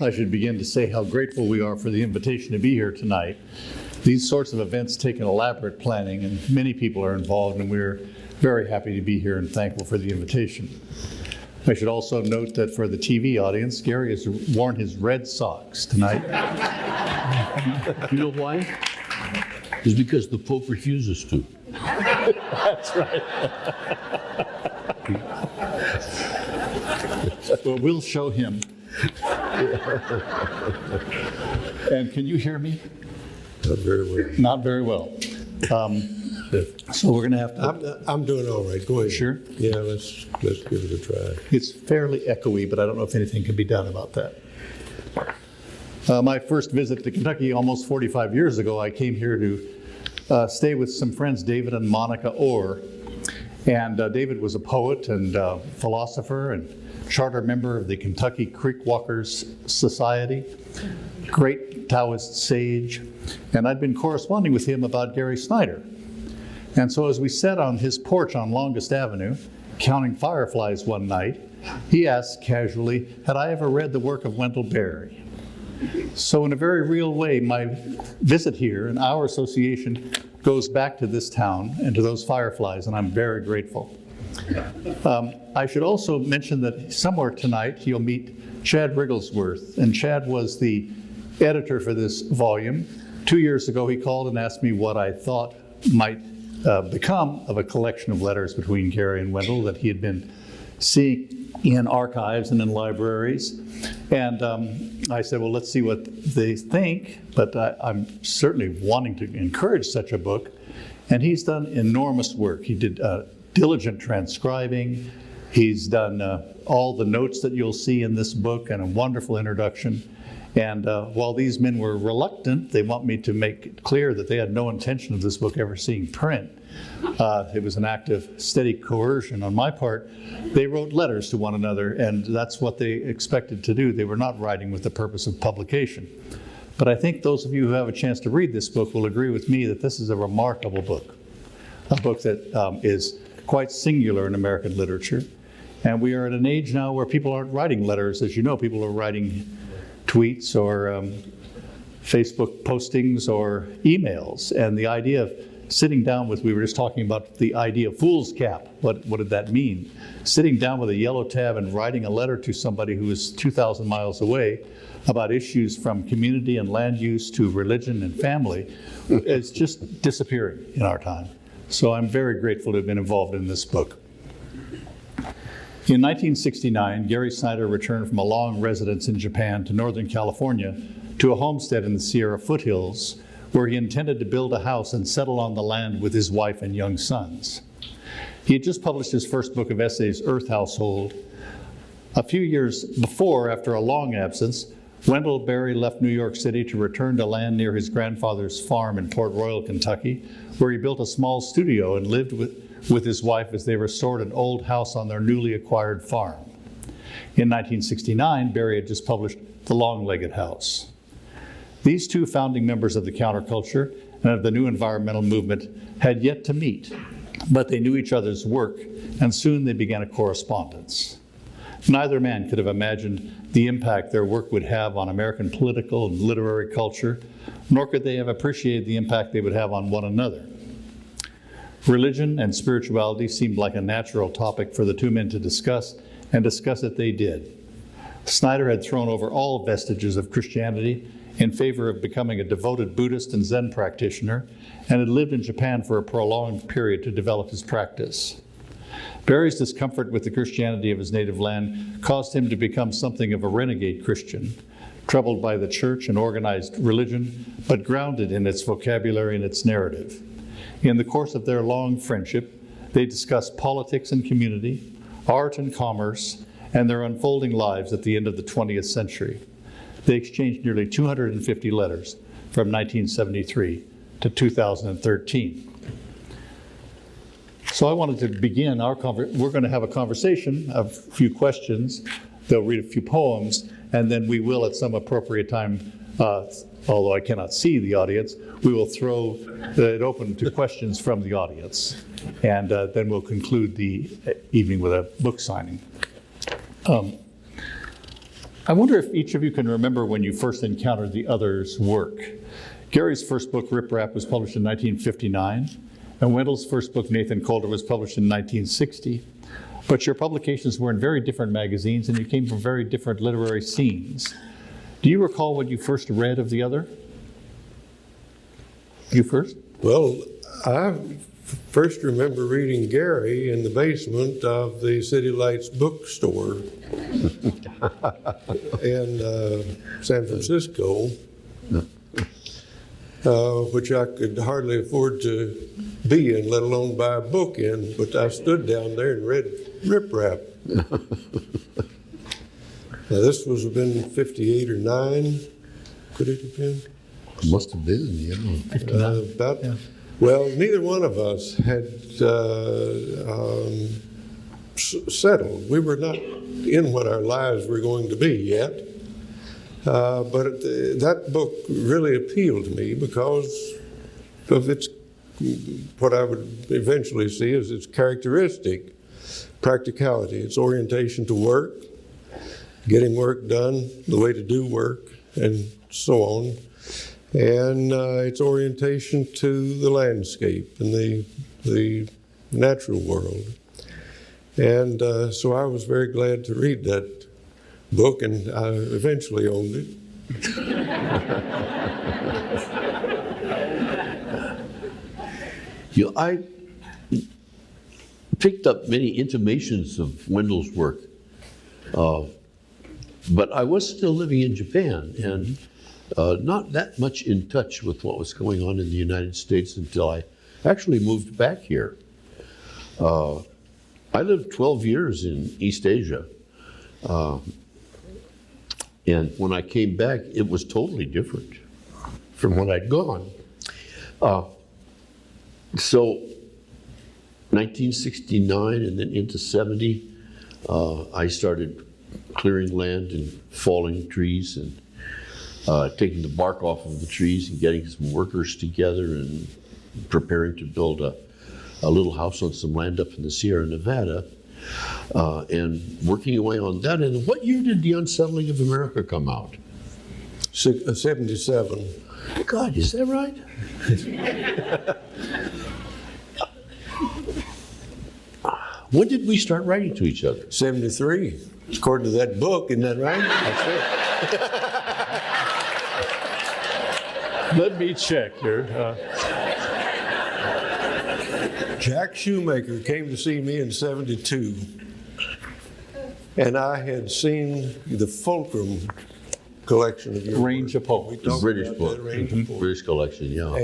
I should begin to say how grateful we are for the invitation to be here tonight. These sorts of events take an elaborate planning, and many people are involved, and we're very happy to be here and thankful for the invitation. I should also note that for the TV audience, Gary has worn his red socks tonight. You know why? It's because the Pope refuses to. That's right. Well, we'll show him. And can you hear me? Not very well. Not very well. So we're going to have to... I'm doing all right. Go ahead. Sure? Yeah, let's give it a try. It's fairly echoey, but I don't know if anything can be done about that. My first visit to Kentucky almost 45 years ago, I came here to stay with some friends, David and Monica Orr. And David was a poet and philosopher and charter member of the Kentucky Creek Walkers Society, great Taoist sage. And I'd been corresponding with him about Gary Snyder. And so as we sat on his porch on Longest Avenue, counting fireflies one night, he asked casually, had I ever read the work of Wendell Berry? So in a very real way, my visit here and our association goes back to this town and to those fireflies, and I'm very grateful. I should also mention that somewhere tonight you'll meet Chad Rigglesworth, and Chad was the editor for this volume. 2 years ago he called and asked me what I thought might become of a collection of letters between Gary and Wendell that he had been seeing in archives and in libraries. And I said, well, let's see what they think, but I'm certainly wanting to encourage such a book. And he's done enormous work. He did diligent transcribing. He's done all the notes that you'll see in this book and a wonderful introduction. And while these men were reluctant, they want me to make it clear that they had no intention of this book ever seeing print. It was an act of steady coercion on my part. They wrote letters to one another, and that's what they expected to do. They were not writing with the purpose of publication. But I think those of you who have a chance to read this book will agree with me that this is a remarkable book, a book that is quite singular in American literature. And we are at an age now where people aren't writing letters. As you know, people are writing tweets or Facebook postings or emails. And the idea of sitting down with, we were just talking about the idea of fool's cap. What did that mean? Sitting down with a yellow tab and writing a letter to somebody who is 2,000 miles away about issues from community and land use to religion and family is just disappearing in our time. So I'm very grateful to have been involved in this book. In 1969, Gary Snyder returned from a long residence in Japan to Northern California to a homestead in the Sierra foothills where he intended to build a house and settle on the land with his wife and young sons. He had just published his first book of essays, Earth Household. A few years before, after a long absence, Wendell Berry left New York City to return to land near his grandfather's farm in Port Royal, Kentucky, where he built a small studio and lived with his wife as they restored an old house on their newly acquired farm. In 1969, Berry had just published The Long-Legged House. These two founding members of the counterculture and of the new environmental movement had yet to meet, but they knew each other's work, and soon they began a correspondence. Neither man could have imagined the impact their work would have on American political and literary culture, nor could they have appreciated the impact they would have on one another. Religion and spirituality seemed like a natural topic for the two men to discuss, and discuss it they did. Snyder had thrown over all vestiges of Christianity in favor of becoming a devoted Buddhist and Zen practitioner, and had lived in Japan for a prolonged period to develop his practice. Berry's discomfort with the Christianity of his native land caused him to become something of a renegade Christian, troubled by the church and organized religion, but grounded in its vocabulary and its narrative. In the course of their long friendship, they discussed politics and community, art and commerce, and their unfolding lives at the end of the 20th century. They exchanged nearly 250 letters from 1973 to 2013. So I wanted to begin our we're going to have a conversation, a few questions. They'll read a few poems, and then we will at some appropriate time, although I cannot see the audience, we will throw it open to questions from the audience. And then we'll conclude the evening with a book signing. I wonder if each of you can remember when you first encountered the other's work. Gary's first book, Rip Rap, was published in 1959, and Wendell's first book, Nathan Calder, was published in 1960. But your publications were in very different magazines, and you came from very different literary scenes. Do you recall what you first read of the other? You first? Well, I first remember reading Gary in the basement of the City Lights bookstore in San Francisco, which I could hardly afford to be in, let alone buy a book in, but I stood down there and read Rip Rap. Now, this was been 58 or 9, could it have been? Must have been, yeah. Well, neither one of us had settled. We were not in what our lives were going to be yet. But that book really appealed to me because of its, what I would eventually see as its characteristic, practicality, its orientation to work, getting work done, the way to do work, and so on. And its orientation to the landscape and the natural world. And so I was very glad to read that book, and I eventually owned it. I picked up many intimations of Wendell's work, but I was still living in Japan and not that much in touch with what was going on in the United States until I actually moved back here. I lived 12 years in East Asia. And when I came back, it was totally different from when I'd gone. So 1969 and then into 70, I started clearing land and falling trees and taking the bark off of the trees and getting some workers together and preparing to build a little house on some land up in the Sierra Nevada, and working away on that. And what year did The Unsettling of America come out? 77. God, is that right? When did we start writing to each other? 73, according to that book, isn't that right? That's it. Let me check here. Jack Schumaker came to see me in 72, and I had seen the Fulcrum collection of your Range of Hope. The British book, Range of Hope. British collection, yeah.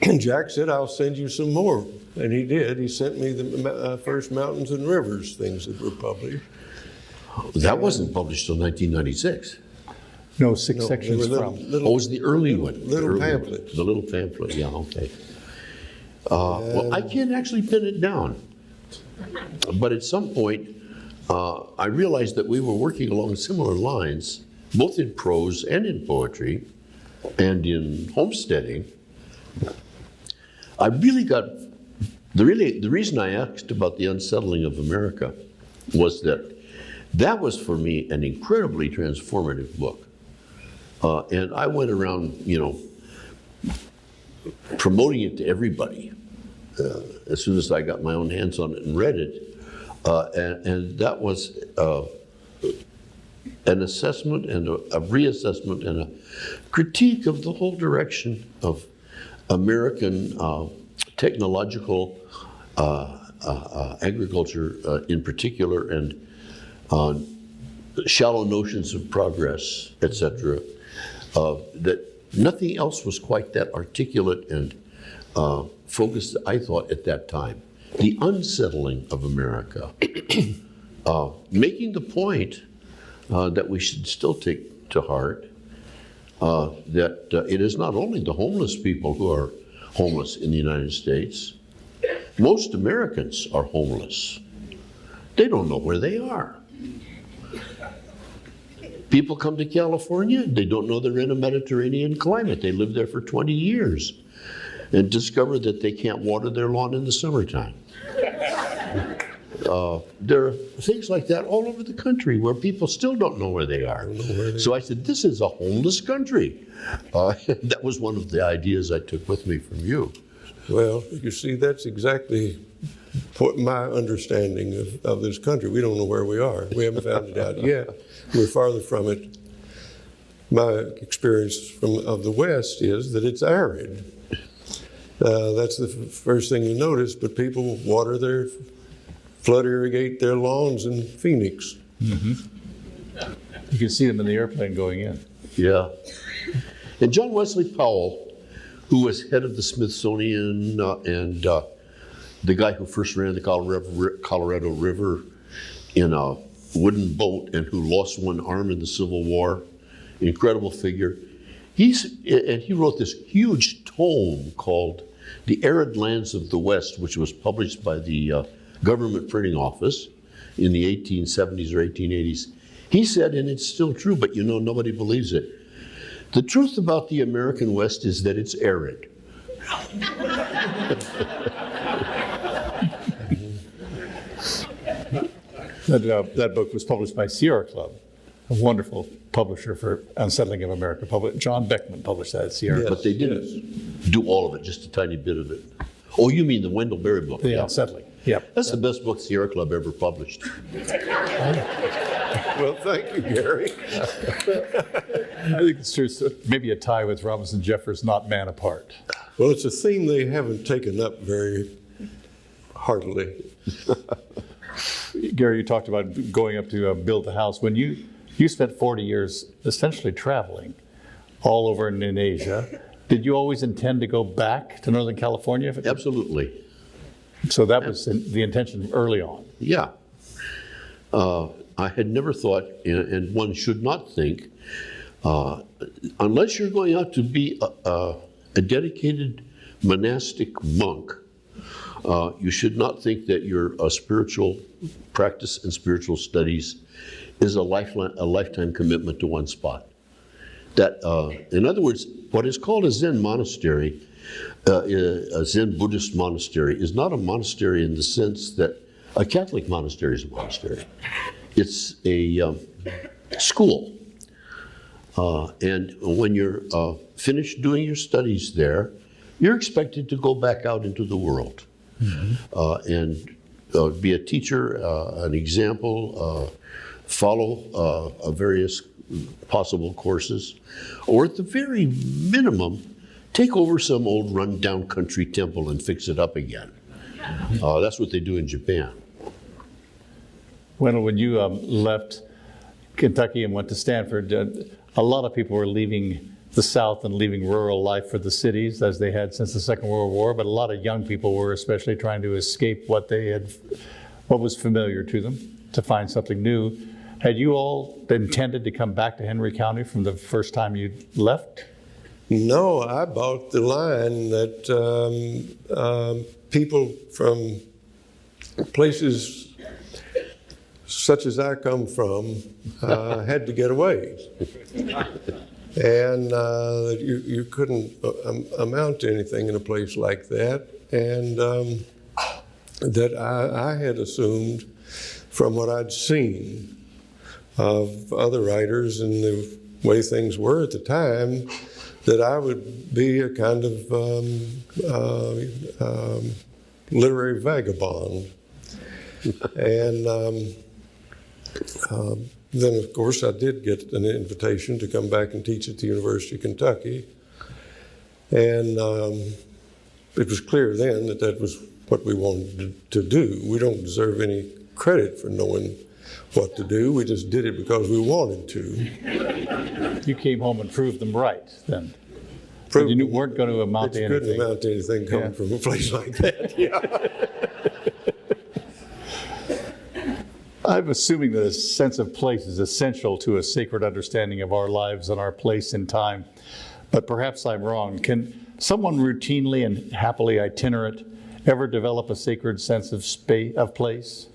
And Jack said, I'll send you some more. And he did. He sent me the first Mountains and Rivers things that were published. That wasn't published till 1996. No, six sections they were from. Oh, it was the early one. Little The early pamphlet. one. The little pamphlet, yeah, okay. Well, I can't actually pin it down. But at some point, I realized that we were working along similar lines, both in prose and in poetry, and in homesteading. I really got, the reason I asked about The Unsettling of America was that was for me an incredibly transformative book. And I went around, promoting it to everybody as soon as I got my own hands on it and read it. And that was an assessment and a reassessment and a critique of the whole direction of American technological agriculture in particular, and shallow notions of progress, etc. That nothing else was quite that articulate and focused, I thought, at that time. The Unsettling of America, making the point that we should still take to heart that it is not only the homeless people who are homeless in the United States. Most Americans are homeless. They don't know where they are. People come to California, they don't know they're in a Mediterranean climate. They live there for 20 years and discover that they can't water their lawn in the summertime. there are things like that all over the country where people still don't know where they are. So I said, this is a homeless country. That was one of the ideas I took with me from you. Well, you see, that's exactly what my understanding of this country. We don't know where we are. We haven't found it out yet. We're farther from it. My experience of the West is that it's arid. That's the first thing you notice, but people flood irrigate their lawns in Phoenix. Mm-hmm. You can see them in the airplane going in. Yeah. And John Wesley Powell, who was head of the Smithsonian and the guy who first ran the Colorado River in a wooden boat and who lost one arm in the Civil War, incredible figure. He wrote this huge tome called The Arid Lands of the West, which was published by the government printing office in the 1870s or 1880s. He said, and it's still true, but you know, nobody believes it, the truth about the American West is that it's arid. That book was published by Sierra Club, a wonderful publisher for Unsettling of America. John Beckman published that at Sierra. Yes, but they didn't do all of it, just a tiny bit of it. Oh, you mean the Wendell Berry book? The Unsettling. Yep. That's the best book Sierra Club ever published. Well, thank you, Gary. I think it's true. So maybe a tie with Robinson Jeffers' Not Man Apart. Well, it's a theme they haven't taken up very heartily. Gary, you talked about going up to build the house. When you spent 40 years essentially traveling all over in Asia, did you always intend to go back to Northern California? Absolutely. So that was the intention early on. Yeah. I had never thought, and one should not think, unless you're going out to be a dedicated monastic monk, you should not think that your spiritual practice and spiritual studies is a lifetime commitment to one spot. That, in other words, what is called a Zen monastery, a Zen Buddhist monastery, is not a monastery in the sense that a Catholic monastery is a monastery. It's a school. And when you're finished doing your studies there, you're expected to go back out into the world. Mm-hmm. And be a teacher, an example, follow various possible courses, or at the very minimum, take over some old run-down country temple and fix it up again. That's what they do in Japan. When you left Kentucky and went to Stanford, a lot of people were leaving the South and leaving rural life for the cities, as they had since the Second World War, but a lot of young people were especially trying to escape what was familiar to them, to find something new. Had you all intended to come back to Henry County from the first time you left? No, I bought the line that people from places such as I come from had to get away. And you couldn't amount to anything in a place like that. And that I had assumed from what I'd seen of other writers and the way things were at the time, that I would be a kind of literary vagabond. And then, of course, I did get an invitation to come back and teach at the University of Kentucky. And it was clear then that that was what we wanted to do. We don't deserve any credit for knowing what to do. We just did it because we wanted to. You came home and proved them right, then. Proved you weren't going to amount to anything. It couldn't amount to anything coming from a place like that. Yeah. I'm assuming that a sense of place is essential to a sacred understanding of our lives and our place in time. But perhaps I'm wrong. Can someone routinely and happily itinerant ever develop a sacred sense of place?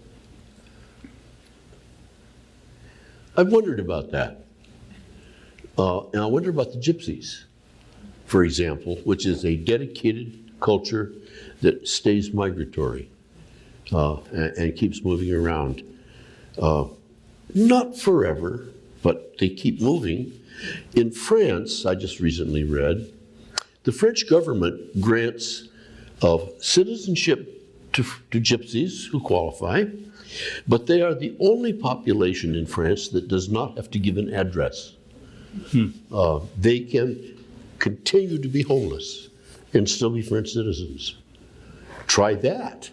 I've wondered about that. And I wonder about the gypsies, for example, which is a dedicated culture that stays migratory. and keeps moving around. Not forever, but they keep moving. In France, I just recently read, the French government grants of citizenship to gypsies who qualify, but they are the only population in France that does not have to give an address. They can continue to be homeless and still be French citizens. Try that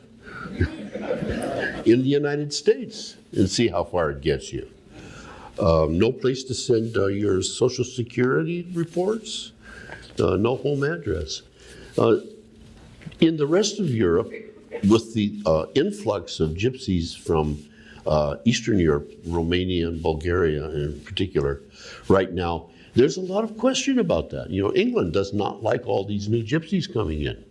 in the United States and see how far it gets you. No place to send your Social Security reports, no home address. In the rest of Europe, with the influx of gypsies from Eastern Europe, Romania and Bulgaria in particular, right now, there's a lot of question about that. You know, England does not like all these new gypsies coming in.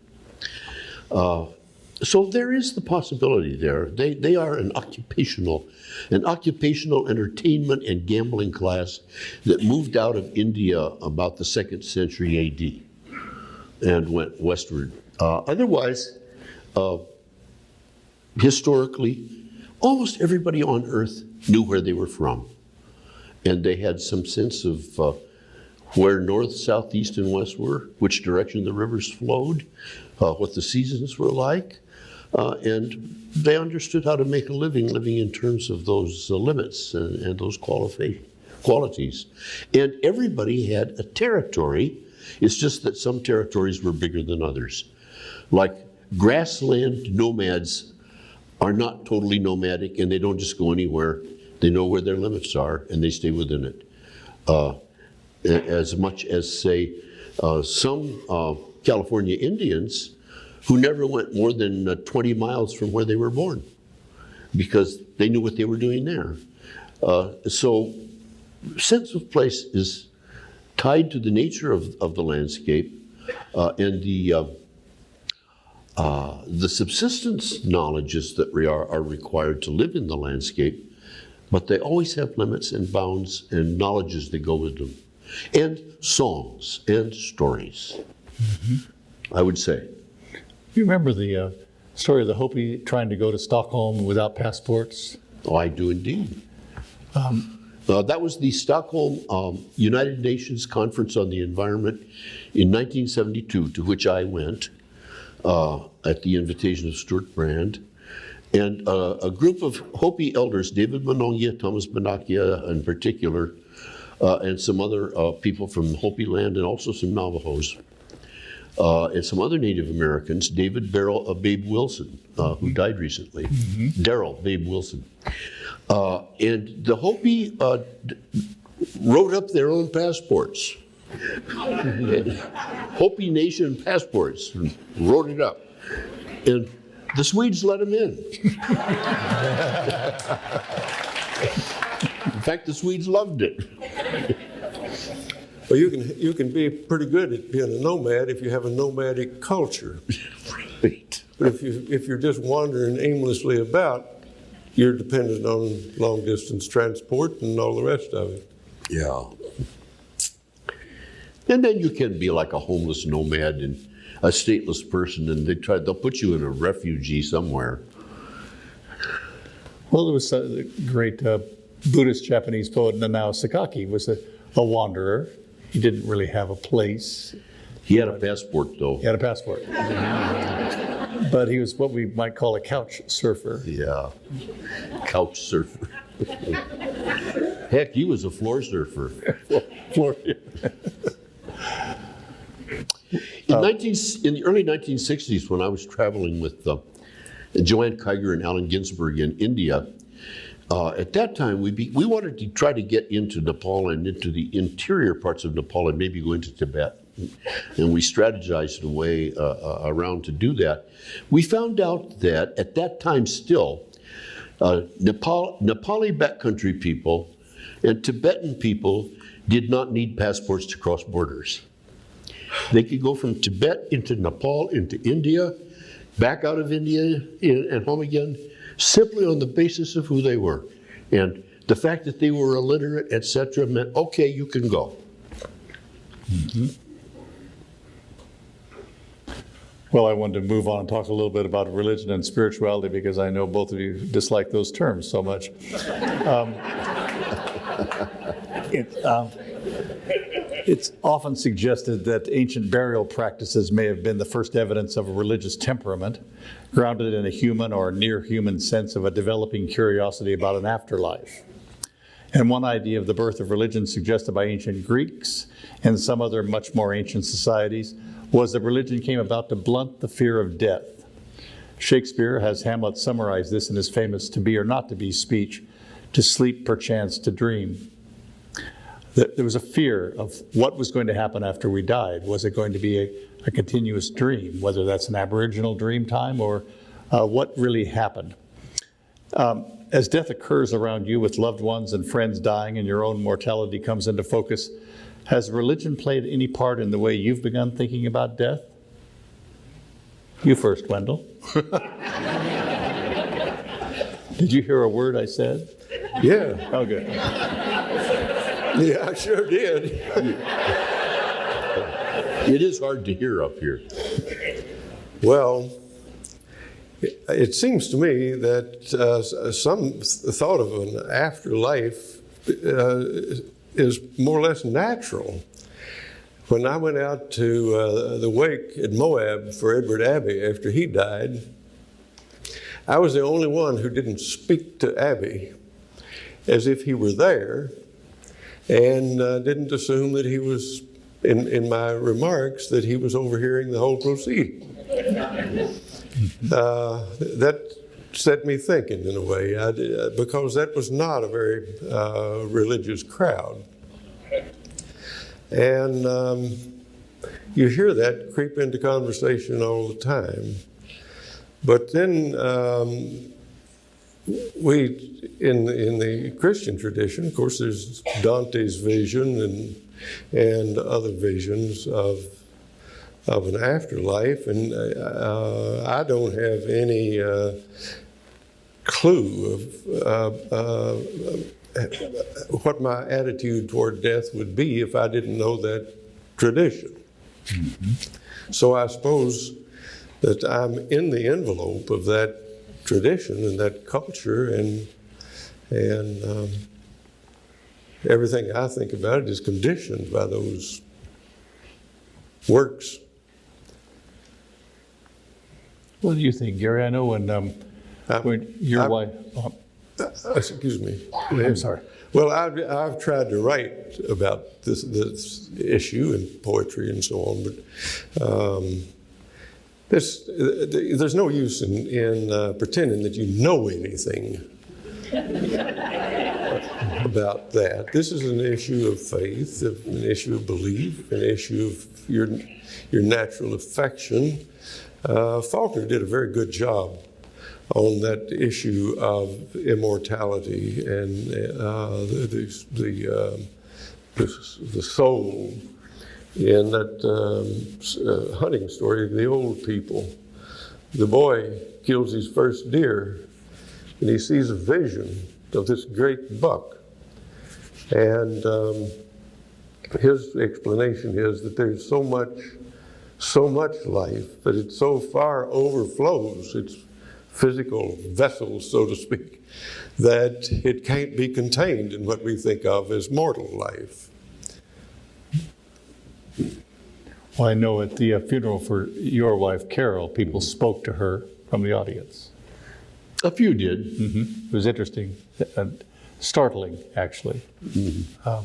So there is the possibility there. They are an occupational entertainment and gambling class that moved out of India about the 2nd century AD and went westward. Otherwise, historically, almost everybody on earth knew where they were from. And they had some sense of where north, south, east, and west were, which direction the rivers flowed, what the seasons were like. And they understood how to make a living in terms of those limits and those qualities. And everybody had a territory. It's just that some territories were bigger than others. Like grassland nomads are not totally nomadic, and they don't just go anywhere. They know where their limits are, and they stay within it. As much as, say, some California Indians who never went more than 20 miles from where they were born because they knew what they were doing there. So sense of place is tied to the nature of the landscape and the subsistence knowledges that are required to live in the landscape, but they always have limits and bounds and knowledges that go with them. And songs and stories, I would say. You remember the story of the Hopi trying to go to Stockholm without passports? Oh, I do indeed. That was the Stockholm United Nations Conference on the Environment in 1972, to which I went at the invitation of Stuart Brand. And a group of Hopi elders, David Monongia, Thomas Benakia in particular, and some other people from Hopi land and also some Navajos, and some other Native Americans, David Babe Wilson, who died recently, Darrell Babe Wilson. And the Hopi wrote up their own passports, Hopi Nation passports, and wrote it up. And the Swedes let them in. In fact, the Swedes loved it. Well, you can be pretty good at being a nomad if you have a nomadic culture. Right. But if you're just wandering aimlessly about, you're dependent on long distance transport and all the rest of it. Yeah. And then you can be like a homeless nomad and a stateless person, and they'll put you in a refugee somewhere. Well, there was the great Buddhist Japanese poet Nanao Sakaki was a wanderer. He didn't really have a place. He had a passport, though. He had a passport. But he was what we might call a couch surfer. Yeah, couch surfer. Heck, he was a floor surfer. In the early 1960s, when I was traveling with Joanne Kiger and Allen Ginsberg in India, at that time we wanted to try to get into Nepal and into the interior parts of Nepal and maybe go into Tibet. And we strategized a way around to do that. We found out that at that time still, Nepali backcountry people and Tibetan people did not need passports to cross borders. They could go from Tibet into Nepal, into India, back out of India and home again, simply on the basis of who they were. And the fact that they were illiterate, etc., meant, okay, you can go. Well, I wanted to move on and talk a little bit about religion and spirituality because I know both of you dislike those terms so much. It's often suggested that ancient burial practices may have been the first evidence of a religious temperament, grounded in a human or near-human sense of a developing curiosity about an afterlife. And one idea of the birth of religion suggested by ancient Greeks and some other much more ancient societies was that religion came about to blunt the fear of death. Shakespeare has Hamlet summarize this in his famous To Be or Not to Be speech, to sleep perchance to dream. There was a fear of what was going to happen after we died. Was it going to be a continuous dream, whether that's an Aboriginal dream time or what really happened? As death occurs around you with loved ones and friends dying and your own mortality comes into focus, has religion played any part in the way you've begun thinking about death? You first, Wendell. Did you hear a word I said? Yeah. Oh, good. Yeah, I sure did. It is hard to hear up here. Well, it seems to me that some thought of an afterlife is more or less natural. When I went out to the wake at Moab for Edward Abbey after he died, I was the only one who didn't speak to Abbey as if he were there, and didn't assume that he was, in my remarks, that he was overhearing the whole proceeding. That set me thinking in a way, because that was not a very religious crowd. And you hear that creep into conversation all the time. But then in the Christian tradition, of course, there's Dante's vision and other visions of an afterlife, and I don't have any clue of what my attitude toward death would be if I didn't know that tradition. Mm-hmm. So I suppose that I'm in the envelope of that tradition and that culture, and everything I think about it is conditioned by those works. What do you think, Gary? I know when your wife... excuse me. I'm sorry. Well, I've tried to write about this issue in poetry and so on, but there's no use in pretending that you know anything about that. This is an issue of faith, an issue of belief, an issue of your natural affection. Faulkner did a very good job on that issue of immortality and the soul in that hunting story of the old people. The boy kills his first deer and he sees a vision of this great buck. And his explanation is that there's so much life, but it so far overflows its physical vessels, so to speak, that it can't be contained in what we think of as mortal life. Well, I know at the funeral for your wife, Carol, people spoke to her from the audience. A few did. Mm-hmm. It was interesting and startling, actually. Mm-hmm.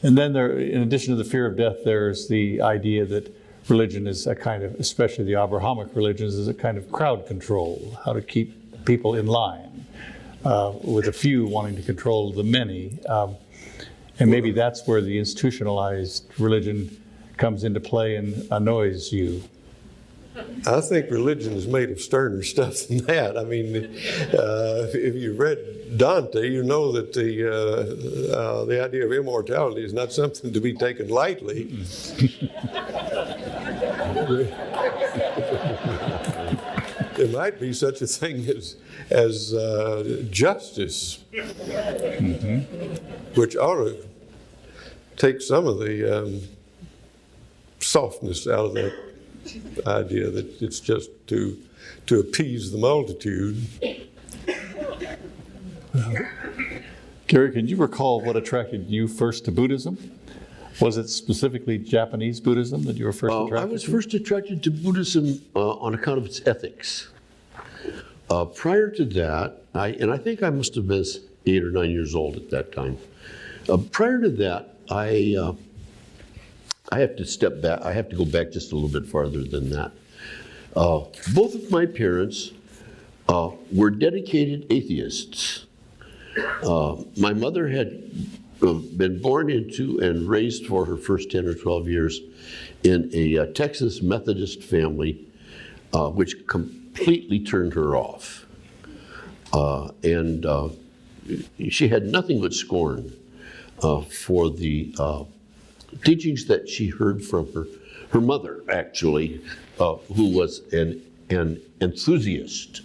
And then there, in addition to the fear of death, there's the idea that religion is a kind of, especially the Abrahamic religions, is a kind of crowd control, how to keep people in line, with a few wanting to control the many. And maybe that's where the institutionalized religion comes into play and annoys you. I think religion is made of sterner stuff than that. I mean, if you read Dante, you know that the idea of immortality is not something to be taken lightly. There might be such a thing as justice, mm-hmm. which ought to take some of the softness out of that idea that it's just to appease the multitude. Gary, can you recall what attracted you first to Buddhism? Was it specifically Japanese Buddhism that you were first attracted to? I was first attracted to Buddhism on account of its ethics. Prior to that, I think I must have been 8 or 9 years old at that time. Prior to that, I have to step back. I have to go back just a little bit farther than that. Both of my parents were dedicated atheists. My mother had been born into and raised for her first 10 or 12 years in a Texas Methodist family, which completely turned her off. And she had nothing but scorn for the teachings that she heard from her mother, actually, who was an enthusiast.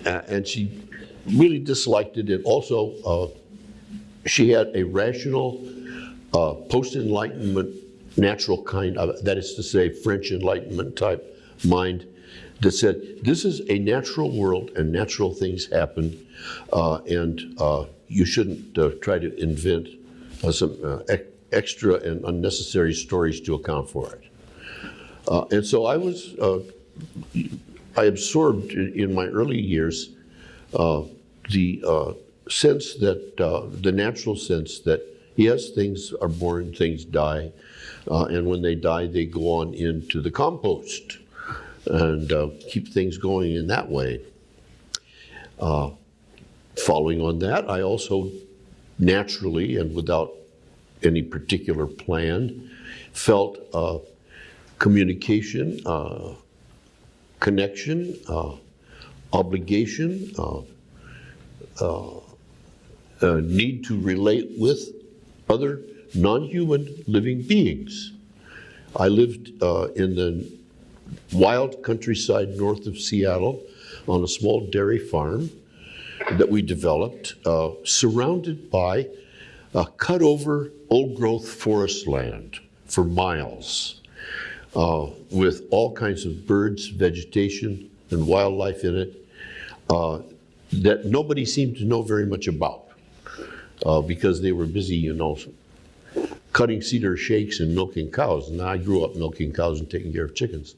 And she really disliked it. And also, she had a rational, post-Enlightenment, natural kind of, that is to say, French Enlightenment type mind that said, this is a natural world and natural things happen, and you shouldn't try to invent some extra and unnecessary stories to account for it. And so I absorbed in my early years the sense that, the natural sense that, yes, things are born, things die, and when they die, they go on into the compost and keep things going in that way. Following on that, I also naturally and without any particular plan felt communication, connection, obligation, need to relate with other non-human living beings. I lived in the wild countryside north of Seattle on a small dairy farm that we developed, surrounded by cut over old growth forest land for miles, with all kinds of birds, vegetation, and wildlife in it that nobody seemed to know very much about because they were busy, cutting cedar shakes and milking cows. And I grew up milking cows and taking care of chickens.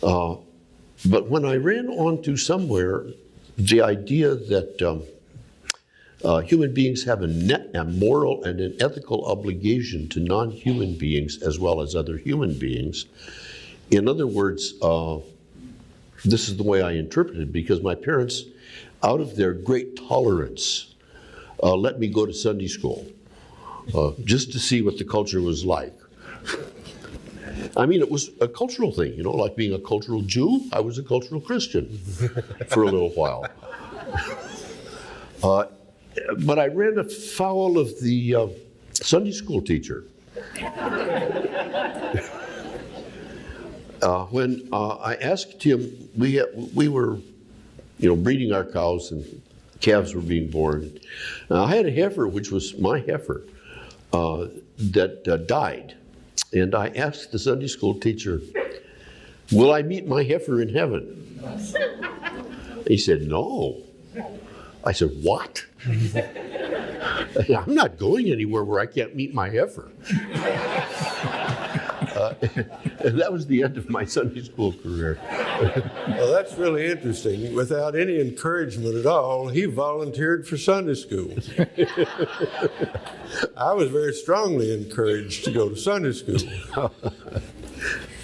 But when I ran onto somewhere the idea that human beings have a moral and an ethical obligation to non-human beings as well as other human beings. In other words, this is the way I interpret it, because my parents, out of their great tolerance, let me go to Sunday school just to see what the culture was like. I mean, it was a cultural thing, like being a cultural Jew. I was a cultural Christian for a little while. But I ran afoul of the Sunday school teacher. When I asked him, we were, breeding our cows and calves were being born. I had a heifer, which was my heifer, that died. And I asked the Sunday school teacher, will I meet my heifer in heaven? He said, no. I said, what? I'm not going anywhere where I can't meet my heifer. And that was the end of my Sunday school career. Well, that's really interesting. Without any encouragement at all, he volunteered for Sunday school. I was very strongly encouraged to go to Sunday school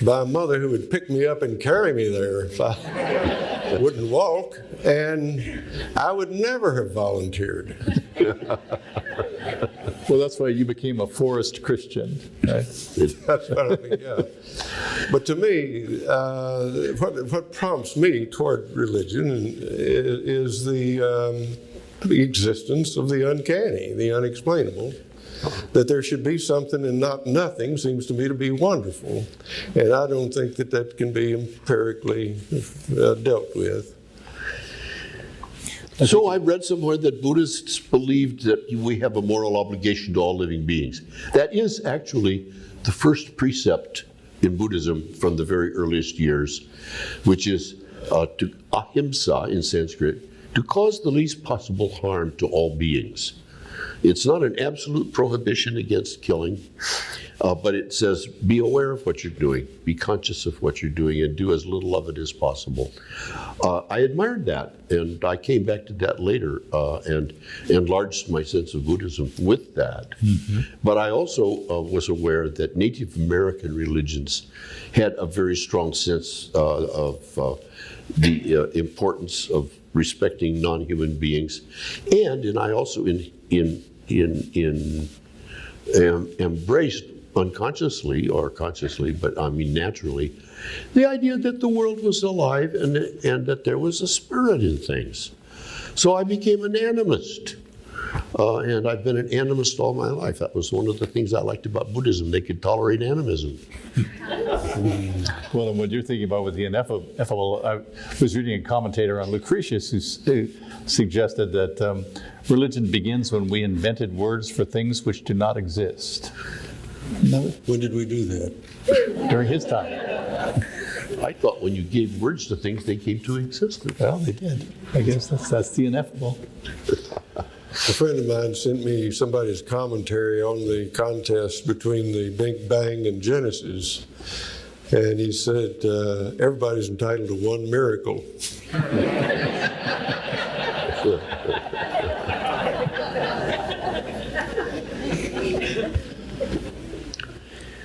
by a mother who would pick me up and carry me there if I wouldn't walk, and I would never have volunteered. Well, that's why you became a forest Christian, right? That's what I mean, yeah. But to me, what prompts me toward religion is the existence of the uncanny, the unexplainable. That there should be something and not nothing seems to me to be wonderful. And I don't think that can be empirically dealt with. So I read somewhere that Buddhists believed that we have a moral obligation to all living beings. That is actually the first precept in Buddhism from the very earliest years, which is to ahimsa in Sanskrit, to cause the least possible harm to all beings. It's not an absolute prohibition against killing, but it says be aware of what you're doing, be conscious of what you're doing, and do as little of it as possible. I admired that, and I came back to that later and enlarged my sense of Buddhism with that. Mm-hmm. But I also was aware that Native American religions had a very strong sense of the importance of respecting non-human beings, and I also embraced unconsciously or consciously, but I mean naturally, the idea that the world was alive and that there was a spirit in things. So I became an animist, and I've been an animist all my life. That was one of the things I liked about Buddhism. They could tolerate animism. Well, and what you're thinking about with the ineffable, I was reading a commentator on Lucretius who suggested that religion begins when we invented words for things which do not exist. When did we do that? During his time. I thought when you gave words to things, they came to existence. Well, they did. I guess that's the ineffable. A friend of mine sent me somebody's commentary on the contest between the Big Bang and Genesis, and he said, everybody's entitled to one miracle.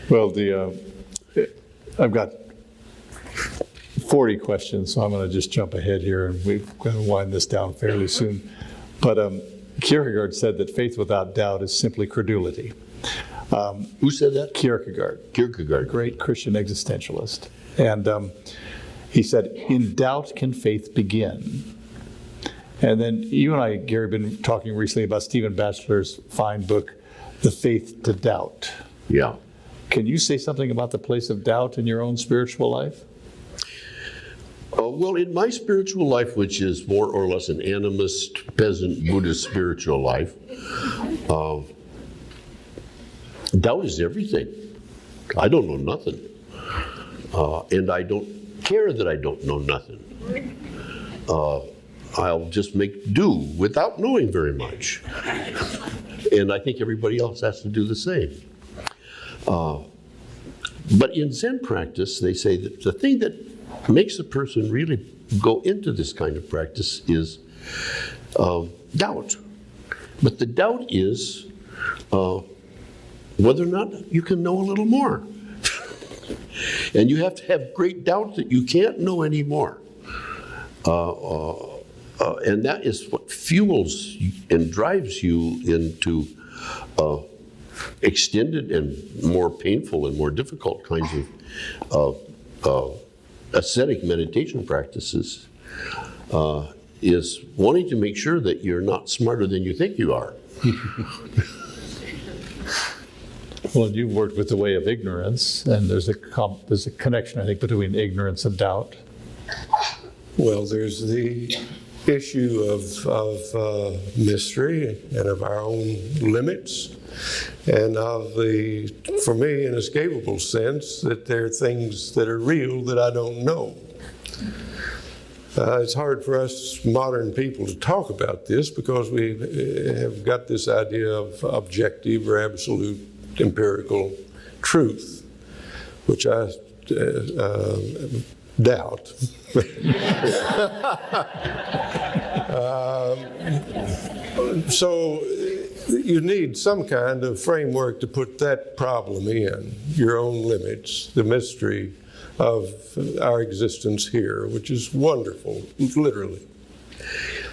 Well, I've got 40 questions, so I'm going to just jump ahead here, and we're going to wind this down fairly soon. But Kierkegaard said that faith without doubt is simply credulity. Who said that? Kierkegaard. Kierkegaard. Great Christian existentialist. And he said, in doubt can faith begin. And then you and I, Gary, have been talking recently about Stephen Batchelor's fine book, The Faith to Doubt. Yeah. Can you say something about the place of doubt in your own spiritual life? Well, in my spiritual life, which is more or less an animist, peasant, Buddhist spiritual life, doubt is everything. I don't know nothing. And I don't care that I don't know nothing. I'll just make do without knowing very much. And I think everybody else has to do the same. But in Zen practice, they say that the thing that makes a person really go into this kind of practice is doubt. But the doubt is whether or not you can know a little more. And you have to have great doubt that you can't know any more. And that is what fuels and drives you into extended and more painful and more difficult kinds of ascetic meditation practices, is wanting to make sure that you're not smarter than you think you are. Well, you've worked with the way of ignorance, and there's a connection, I think, between ignorance and doubt. Well, there's the issue of mystery and of our own limits, and of the, for me, inescapable sense that there are things that are real that I don't know. It's hard for us modern people to talk about this because we have got this idea of objective or absolute empirical truth, which I doubt. So you need some kind of framework to put that problem in, your own limits, the mystery of our existence here, which is wonderful, literally.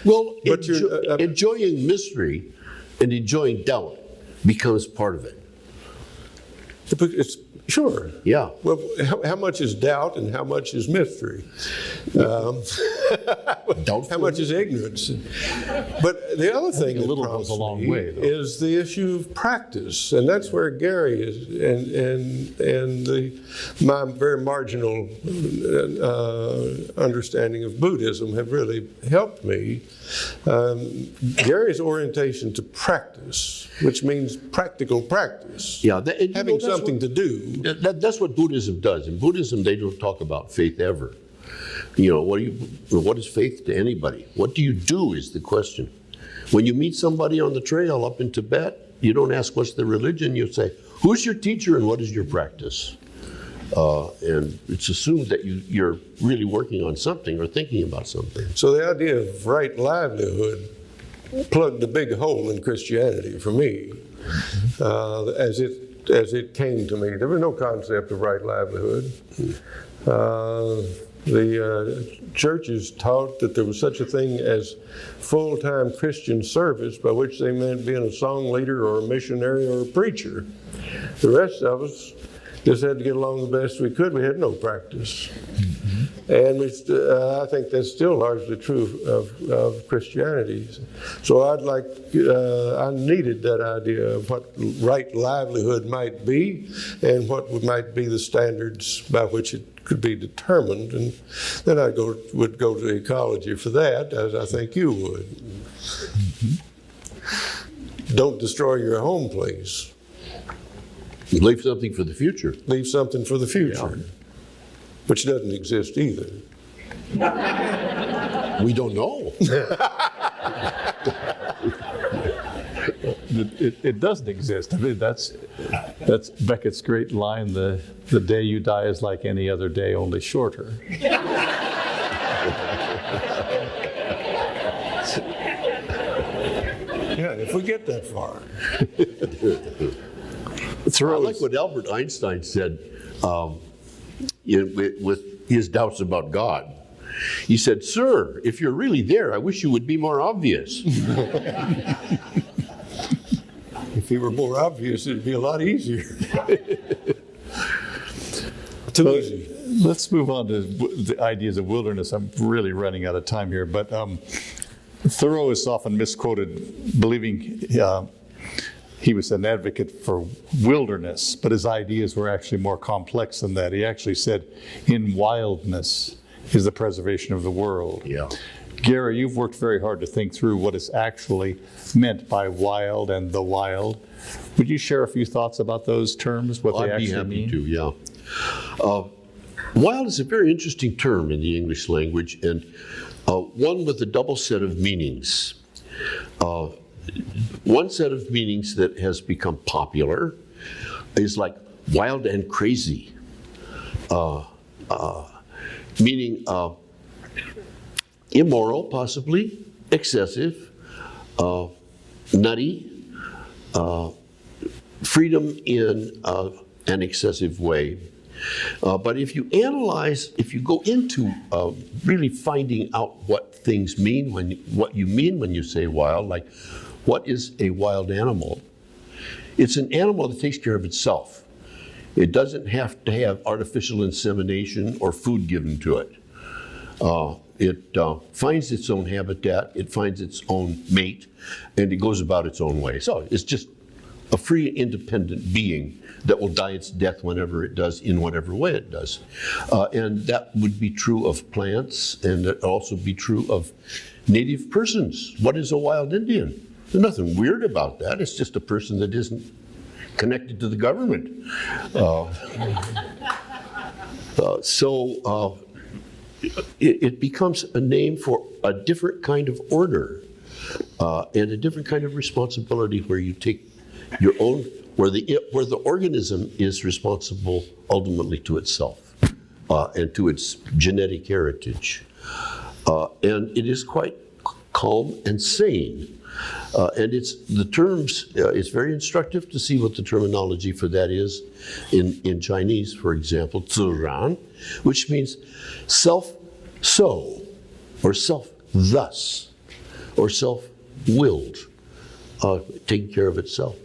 Well, enjoying mystery and enjoying doubt becomes part of it. Sure. Yeah. Well, how much is doubt and how much is mystery? How much is ignorance? But the other thing that prompts me is the issue of practice, and that's where Gary is, and my very marginal understanding of Buddhism have really helped me. Gary's orientation to practice, which means practical practice. Yeah, having something to do. That's what Buddhism does. In Buddhism, they don't talk about faith ever. You know, what is faith to anybody? What do you do is the question. When you meet somebody on the trail up in Tibet, you don't ask what's their religion, you say, who's your teacher and what is your practice? And it's assumed that you're really working on something or thinking about something. So the idea of right livelihood plugged a big hole in Christianity for me, as it came to me. There was no concept of right livelihood. The churches taught that there was such a thing as full-time Christian service, by which they meant being a song leader or a missionary or a preacher. The rest of us just had to get along the best we could. We had no practice. And I think that's still largely true of Christianity. So I needed that idea of what right livelihood might be and what might be the standards by which it could be determined. And then I would go to ecology for that, as I think you would. Don't destroy your home place. Leave something for the future. Leave something for the future, which doesn't exist either. We don't know. It doesn't exist. I mean, that's Beckett's great line, the day you die is like any other day, only shorter. Yeah, if we get that far. I like what Albert Einstein said with his doubts about God. He said, "Sir, if you're really there, I wish you would be more obvious." If he were more obvious, it'd be a lot easier. Too easy. Let's move on to the ideas of wilderness. I'm really running out of time here, but Thoreau is often misquoted, believing he was an advocate for wilderness, but his ideas were actually more complex than that. He actually said, in wildness is the preservation of the world. Yeah. Gary, you've worked very hard to think through what is actually meant by wild and the wild. Would you share a few thoughts about those terms, what they actually mean? I'd be happy to, yeah. Wild is a very interesting term in the English language, and one with a double set of meanings. One set of meanings that has become popular is like wild and crazy, meaning immoral, possibly, excessive, nutty, freedom in an excessive way. But if you analyze, if you go into really finding out what things mean, what you mean when you say wild, like what is a wild animal? It's an animal that takes care of itself. It doesn't have to have artificial insemination or food given to it. It finds its own habitat, it finds its own mate, and it goes about its own way. So it's just a free, independent being that will die its death whenever it does, in whatever way it does. And that would be true of plants, and it also be true of native persons. What is a wild Indian? There's nothing weird about that. It's just a person that isn't connected to the government. It becomes a name for a different kind of order and a different kind of responsibility, where you take your own, where the organism is responsible ultimately to itself and to its genetic heritage. And it is quite calm and sane. And the terms, it's very instructive to see what the terminology for that is in Chinese, for example, 自然, which means self-so, or self-thus, or self-willed, taking care of itself.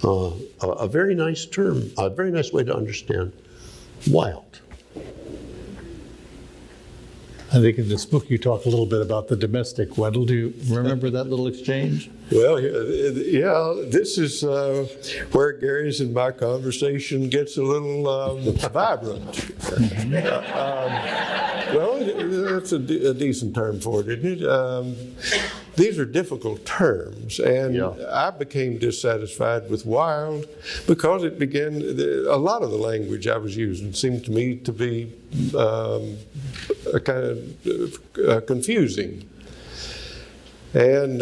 a very nice term, a very nice way to understand wild. I think in this book you talk a little bit about the domestic. Wendell, do you remember that little exchange? Well, yeah, this is where Gary's and my conversation gets a little vibrant. Well, that's a decent term for it, isn't it? These are difficult terms, and Yeah. I became dissatisfied with wild because it began, a lot of the language I was using seemed to me to be a kind of confusing. And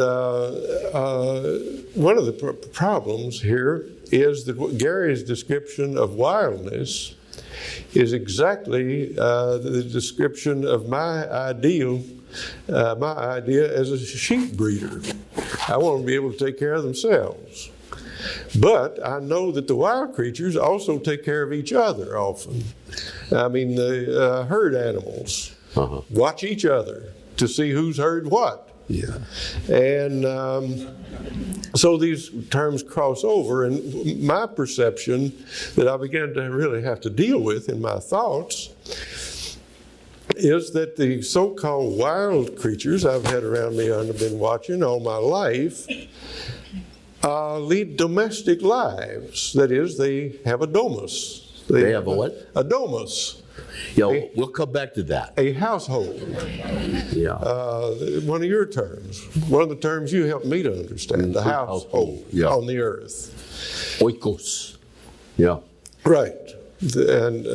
one of the problems here is that Gary's description of wildness is exactly the description of my idea as a sheep breeder. I want them to be able to take care of themselves. But I know that the wild creatures also take care of each other often. I mean, the herd animals watch each other to see who's heard what. Yeah. And so these terms cross over, and my perception that I began to really have to deal with in my thoughts is that the so-called wild creatures I've had around me and I've been watching all my life lead domestic lives. That is, they have a domus. They have a what? A domus. Yeah, we'll come back to that. A household. Yeah. One of your terms. One of the terms you helped me to understand. The household on the earth. Oikos. Yeah. Right. And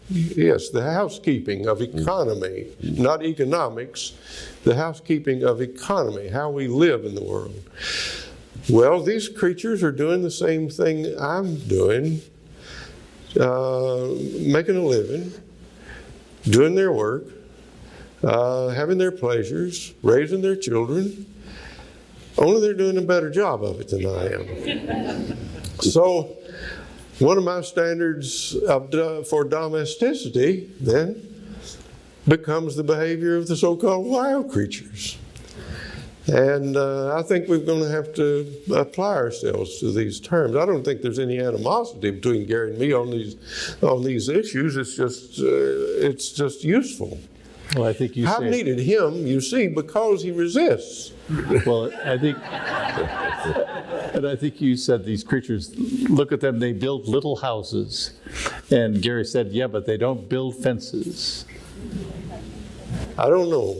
yes, the housekeeping of economy, not economics, the housekeeping of economy, how we live in the world. Well, these creatures are doing the same thing I'm doing, making a living, doing their work, having their pleasures, raising their children, only they're doing a better job of it than I am. So, one of my standards for domesticity then becomes the behavior of the so-called wild creatures. And I think we're going to have to apply ourselves to these terms. I don't think there's any animosity between Gary and me on these issues. It's just useful. Well, I think you I've say, needed him, you see, because he resists. well, I think you said these creatures, look at them, they build little houses. And Gary said, yeah, but they don't build fences. I don't know.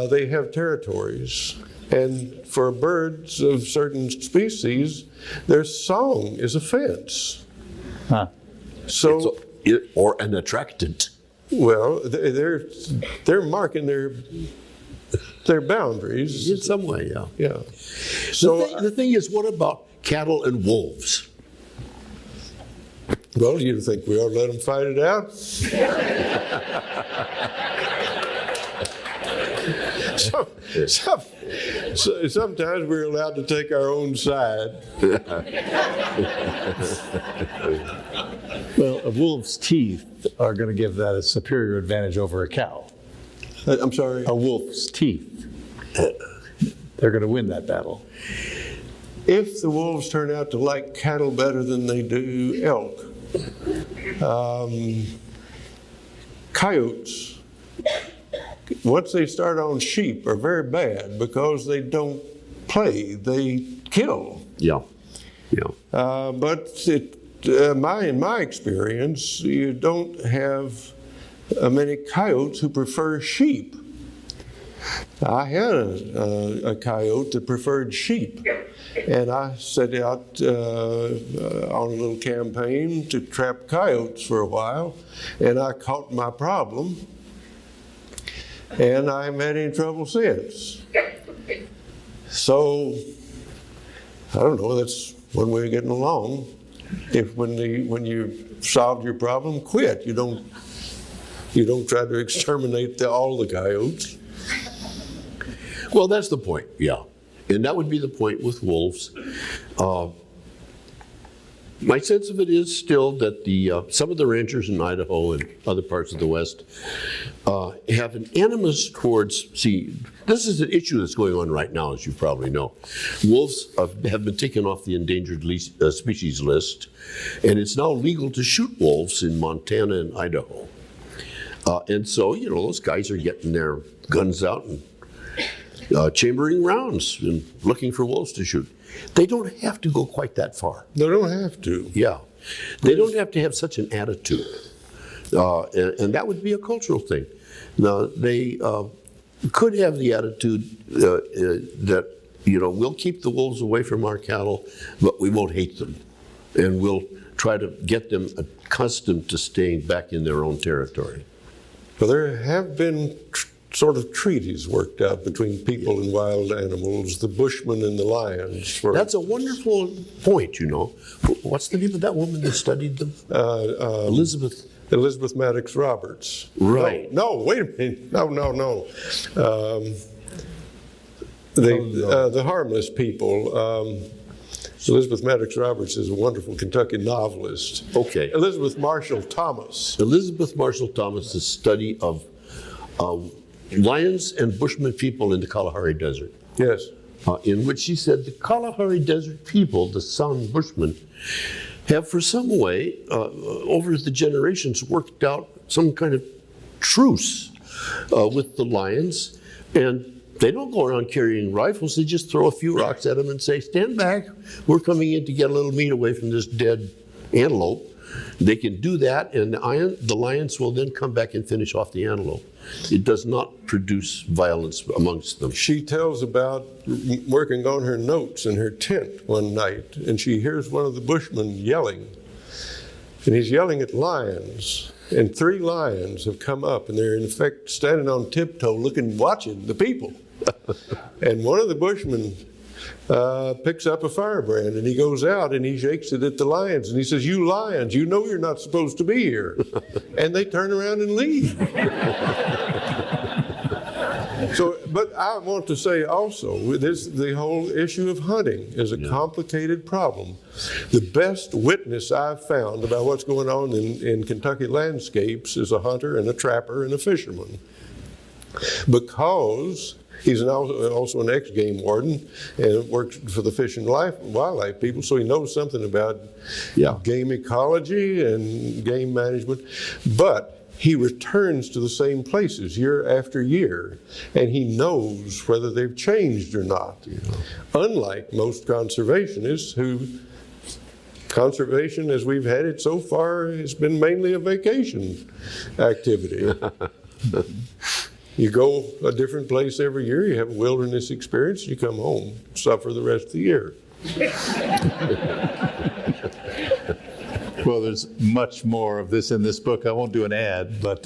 They have territories. And for birds of certain species, their song is a fence. Huh. So, Or an attractant. well, they're marking their boundaries. In some way, yeah. Yeah. So, The thing is, what about cattle and wolves? well, you think we ought to let them fight it out? Sometimes we're allowed to take our own side. Well, a wolf's teeth are going to give that a superior advantage over a cow. I'm sorry? A wolf's teeth. They're going to win that battle. If the wolves turn out to like cattle better than they do elk, coyotes, once they start on sheep, are very bad because they don't play, they kill. Yeah. Yeah. But in my experience, you don't have many coyotes who prefer sheep. I had a coyote that preferred sheep, and I set out on a little campaign to trap coyotes for a while, and I caught my problem, and I haven't had any trouble since. So, I don't know, that's one way of getting along. If when you solved your problem, quit. You don't try to exterminate all the coyotes. Well, that's the point, yeah. And that would be the point with wolves. My sense of it is still that some of the ranchers in Idaho and other parts of the West have an animus towards, this is an issue that's going on right now, as you probably know. Wolves have been taken off the endangered species list, and it's now legal to shoot wolves in Montana and Idaho. And so, those guys are getting their guns out and chambering rounds and looking for wolves to shoot. They don't have to go quite that far. They don't have to. Yeah. They don't have to have such an attitude. And that would be a cultural thing. Now, they could have the attitude that, we'll keep the wolves away from our cattle, but we won't hate them. And we'll try to get them accustomed to staying back in their own territory. Well, there have been sort of treaties worked out between people and wild animals, the bushmen and the lions. That's a wonderful point, What's the name of that woman that studied them? Elizabeth Maddox Roberts. Right. No, wait a minute. No. The harmless people. Elizabeth Maddox Roberts is a wonderful Kentucky novelist. Okay. Elizabeth Marshall Thomas. Elizabeth Marshall Thomas' study of lions and bushman people in the Kalahari Desert. Yes. In which she said the Kalahari Desert people, the San Bushmen, have for some way, over the generations, worked out some kind of truce with the lions. And they don't go around carrying rifles, they just throw a few rocks at them and say, stand back, we're coming in to get a little meat away from this dead antelope. They can do that, and the lions will then come back and finish off the antelope. It does not produce violence amongst them. She tells about working on her notes in her tent one night, and she hears one of the bushmen yelling. And he's yelling at lions, and 3 lions have come up, and they're in effect standing on tiptoe watching the people. And one of the bushmen picks up a firebrand, and he goes out and he shakes it at the lions, and he says, "You lions, you know you're not supposed to be here." And they turn around and leave. But I want to say also, the whole issue of hunting is a complicated problem. The best witness I've found about what's going on in Kentucky landscapes is a hunter and a trapper and a fisherman. Because he's also an ex-game warden and works for the Fish and Wildlife people, so he knows something about game ecology and game management. But he returns to the same places year after year, and he knows whether they've changed or not. Unlike most conservationists conservation as we've had it so far has been mainly a vacation activity. You go a different place every year, you have a wilderness experience, you come home, suffer the rest of the year. Well, there's much more of this in this book. I won't do an ad, but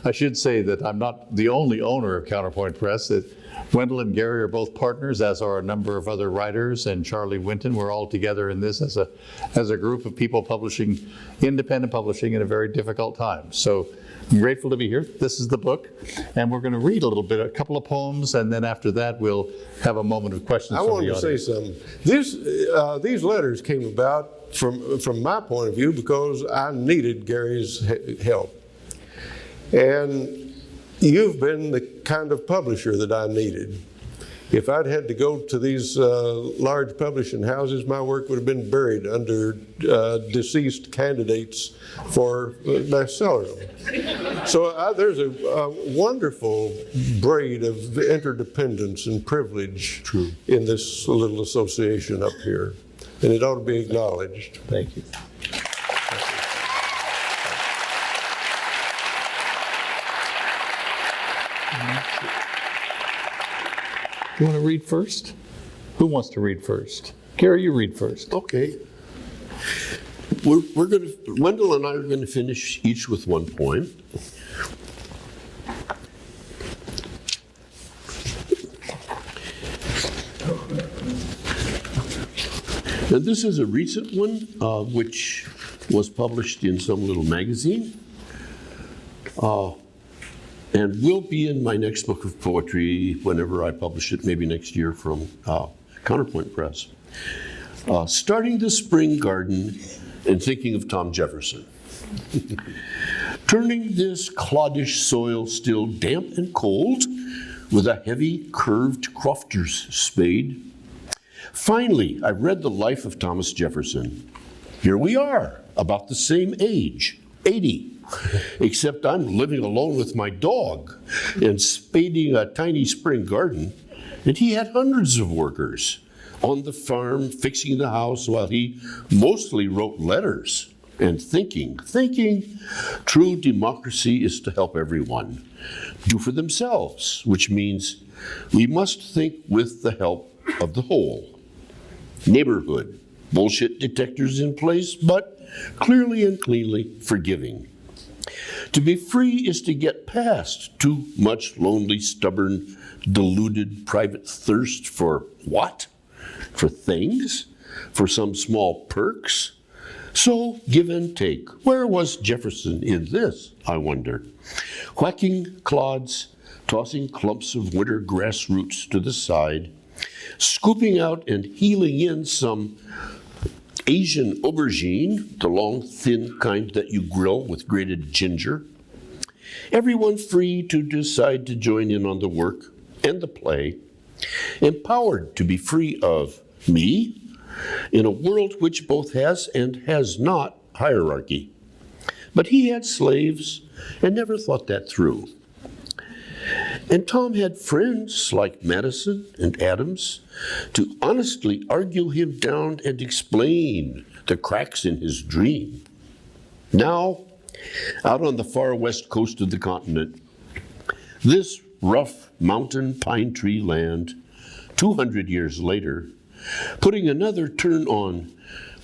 I should say that I'm not the only owner of Counterpoint Press. That Wendell and Gary are both partners, as are a number of other writers, and Charlie Winton. We're all together in this as a group of people publishing, independent publishing in a very difficult time. So I'm grateful to be here. This is the book, and we're going to read a couple of poems, and then after that we'll have a moment of questions from the audience. I want to say something. These letters came about from my point of view because I needed Gary's help. And you've been the kind of publisher that I needed. If I'd had to go to these large publishing houses, my work would have been buried under deceased candidates for bestsellers. So there's a wonderful braid of interdependence and privilege in this little association up here, and it ought to be acknowledged. Thank you. You want to read first? Who wants to read first? Gary, you read first. Okay. Wendell and I are going to finish each with one poem. And this is a recent one, which was published in some little magazine. And will be in my next book of poetry whenever I publish it, maybe next year from Counterpoint Press. Starting the spring garden and thinking of Tom Jefferson. Turning this cloddish soil still damp and cold with a heavy curved crofter's spade. Finally, I read the life of Thomas Jefferson. Here we are, about the same age, 80, except I'm living alone with my dog and spading a tiny spring garden, and he had hundreds of workers on the farm fixing the house while he mostly wrote letters and thinking. True democracy is to help everyone do for themselves, which means we must think with the help of the whole. Neighborhood, bullshit detectors in place, but clearly and cleanly forgiving. To be free is to get past too much lonely, stubborn, deluded private thirst for what? For things? For some small perks? So give and take. Where was Jefferson in this, I wonder? Whacking clods, tossing clumps of winter grass roots to the side, scooping out and heeling in some Asian aubergine, the long, thin kind that you grill with grated ginger. Everyone free to decide to join in on the work and the play, empowered to be free of me in a world which both has and has not hierarchy. But he had slaves and never thought that through. And Tom had friends like Madison and Adams to honestly argue him down and explain the cracks in his dream. Now, out on the far west coast of the continent, this rough mountain pine tree land, 200 years later, putting another turn on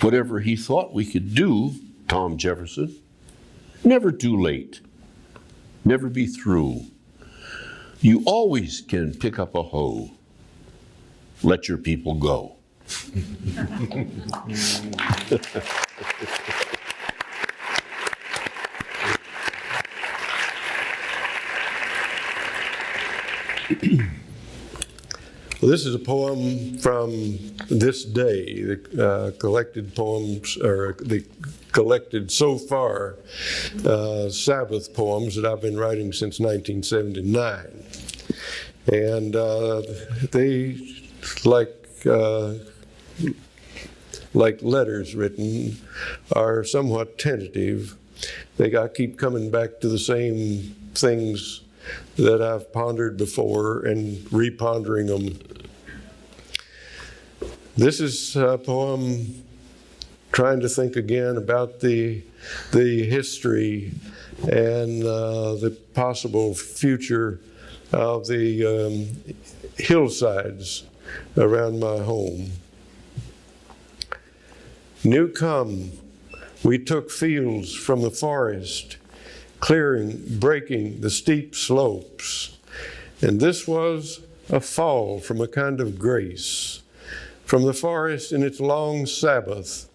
whatever he thought we could do, Tom Jefferson. Never too late. Never be through. You always can pick up a hoe. Let your people go. Well, this is a poem from this day, the collected poems, or the collected so far Sabbath poems that I've been writing since 1979. And they, like letters written, are somewhat tentative. They keep coming back to the same things that I've pondered before and repondering them. This is a poem trying to think again about the history and the possible future of the hillsides around my home. New come, we took fields from the forest, clearing, breaking the steep slopes. And this was a fall from a kind of grace, from the forest in its long Sabbath,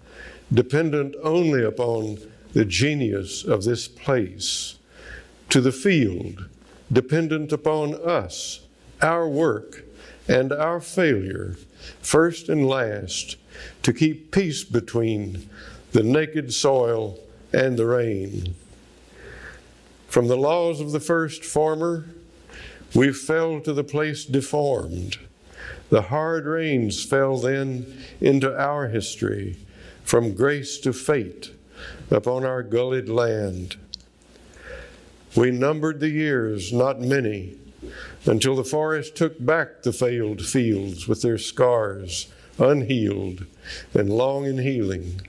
dependent only upon the genius of this place, to the field, dependent upon us, our work, and our failure, first and last, to keep peace between the naked soil and the rain. From the laws of the first former, we fell to the place deformed. The hard rains fell then into our history, from grace to fate, upon our gullied land. We numbered the years, not many, until the forest took back the failed fields with their scars, unhealed and long in healing.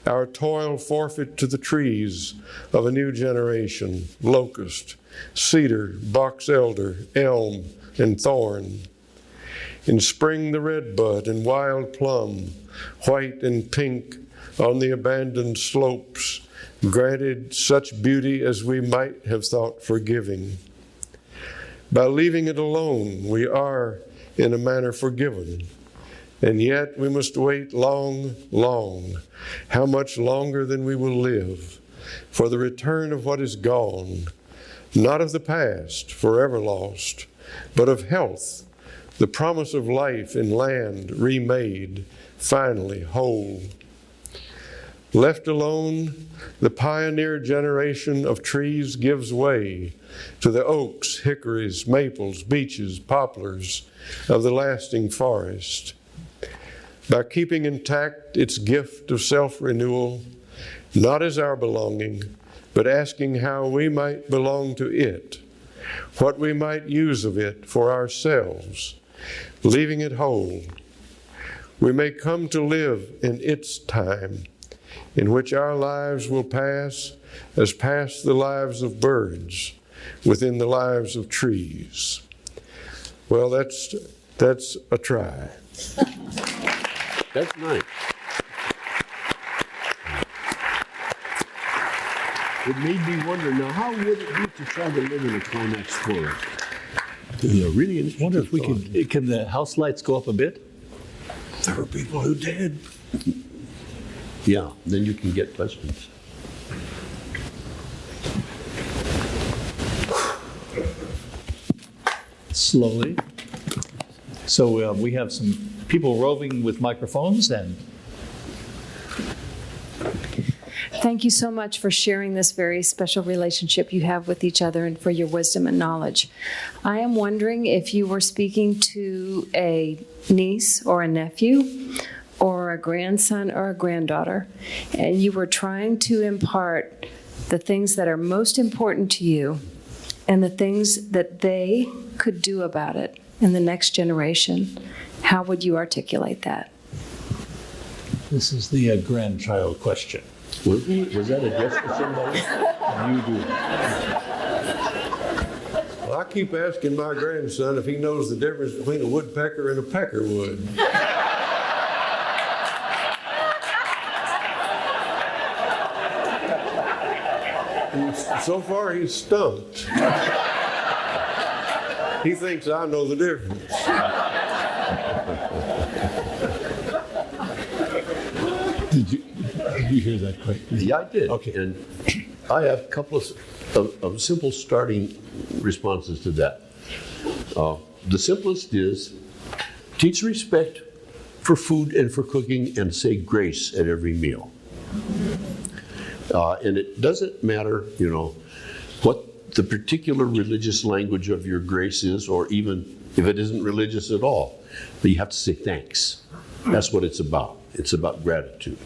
Our toil forfeit to the trees of a new generation, locust, cedar, box elder, elm, and thorn. In spring the redbud and wild plum, white and pink on the abandoned slopes, granted such beauty as we might have thought forgiving. By leaving it alone, we are in a manner forgiven. And yet we must wait long, long, how much longer than we will live, for the return of what is gone, not of the past, forever lost, but of health, the promise of life in land remade, finally whole. Left alone, the pioneer generation of trees gives way to the oaks, hickories, maples, beeches, poplars of the lasting forest. By keeping intact its gift of self-renewal, not as our belonging, but asking how we might belong to it, what we might use of it for ourselves, leaving it whole, we may come to live in its time, in which our lives will pass as pass the lives of birds within the lives of trees. Well, that's a try. That's nice. It made me wonder, now how would it be to try to live in a climax forest? Really I wonder if we could, can the house lights go up a bit? There were people who did. Yeah, then you can get questions. Slowly. So we have some people roving with microphones, and Thank you so much for sharing this very special relationship you have with each other and for your wisdom and knowledge. I am wondering if you were speaking to a niece or a nephew or a grandson or a granddaughter, and you were trying to impart the things that are most important to you and the things that they could do about it in the next generation. How would you articulate that? this is the grandchild question. Was that addressed to somebody? You do. Well, I keep asking my grandson if he knows the difference between a woodpecker and a peckerwood. And so far, he's stumped. He thinks I know the difference. Did you hear that question? Yeah, I did. Okay. And I have a couple of simple starting responses to that. The simplest is teach respect for food and for cooking and say grace at every meal. And it doesn't matter, what the particular religious language of your grace is, or even if it isn't religious at all, but you have to say thanks. That's what it's about. It's about gratitude.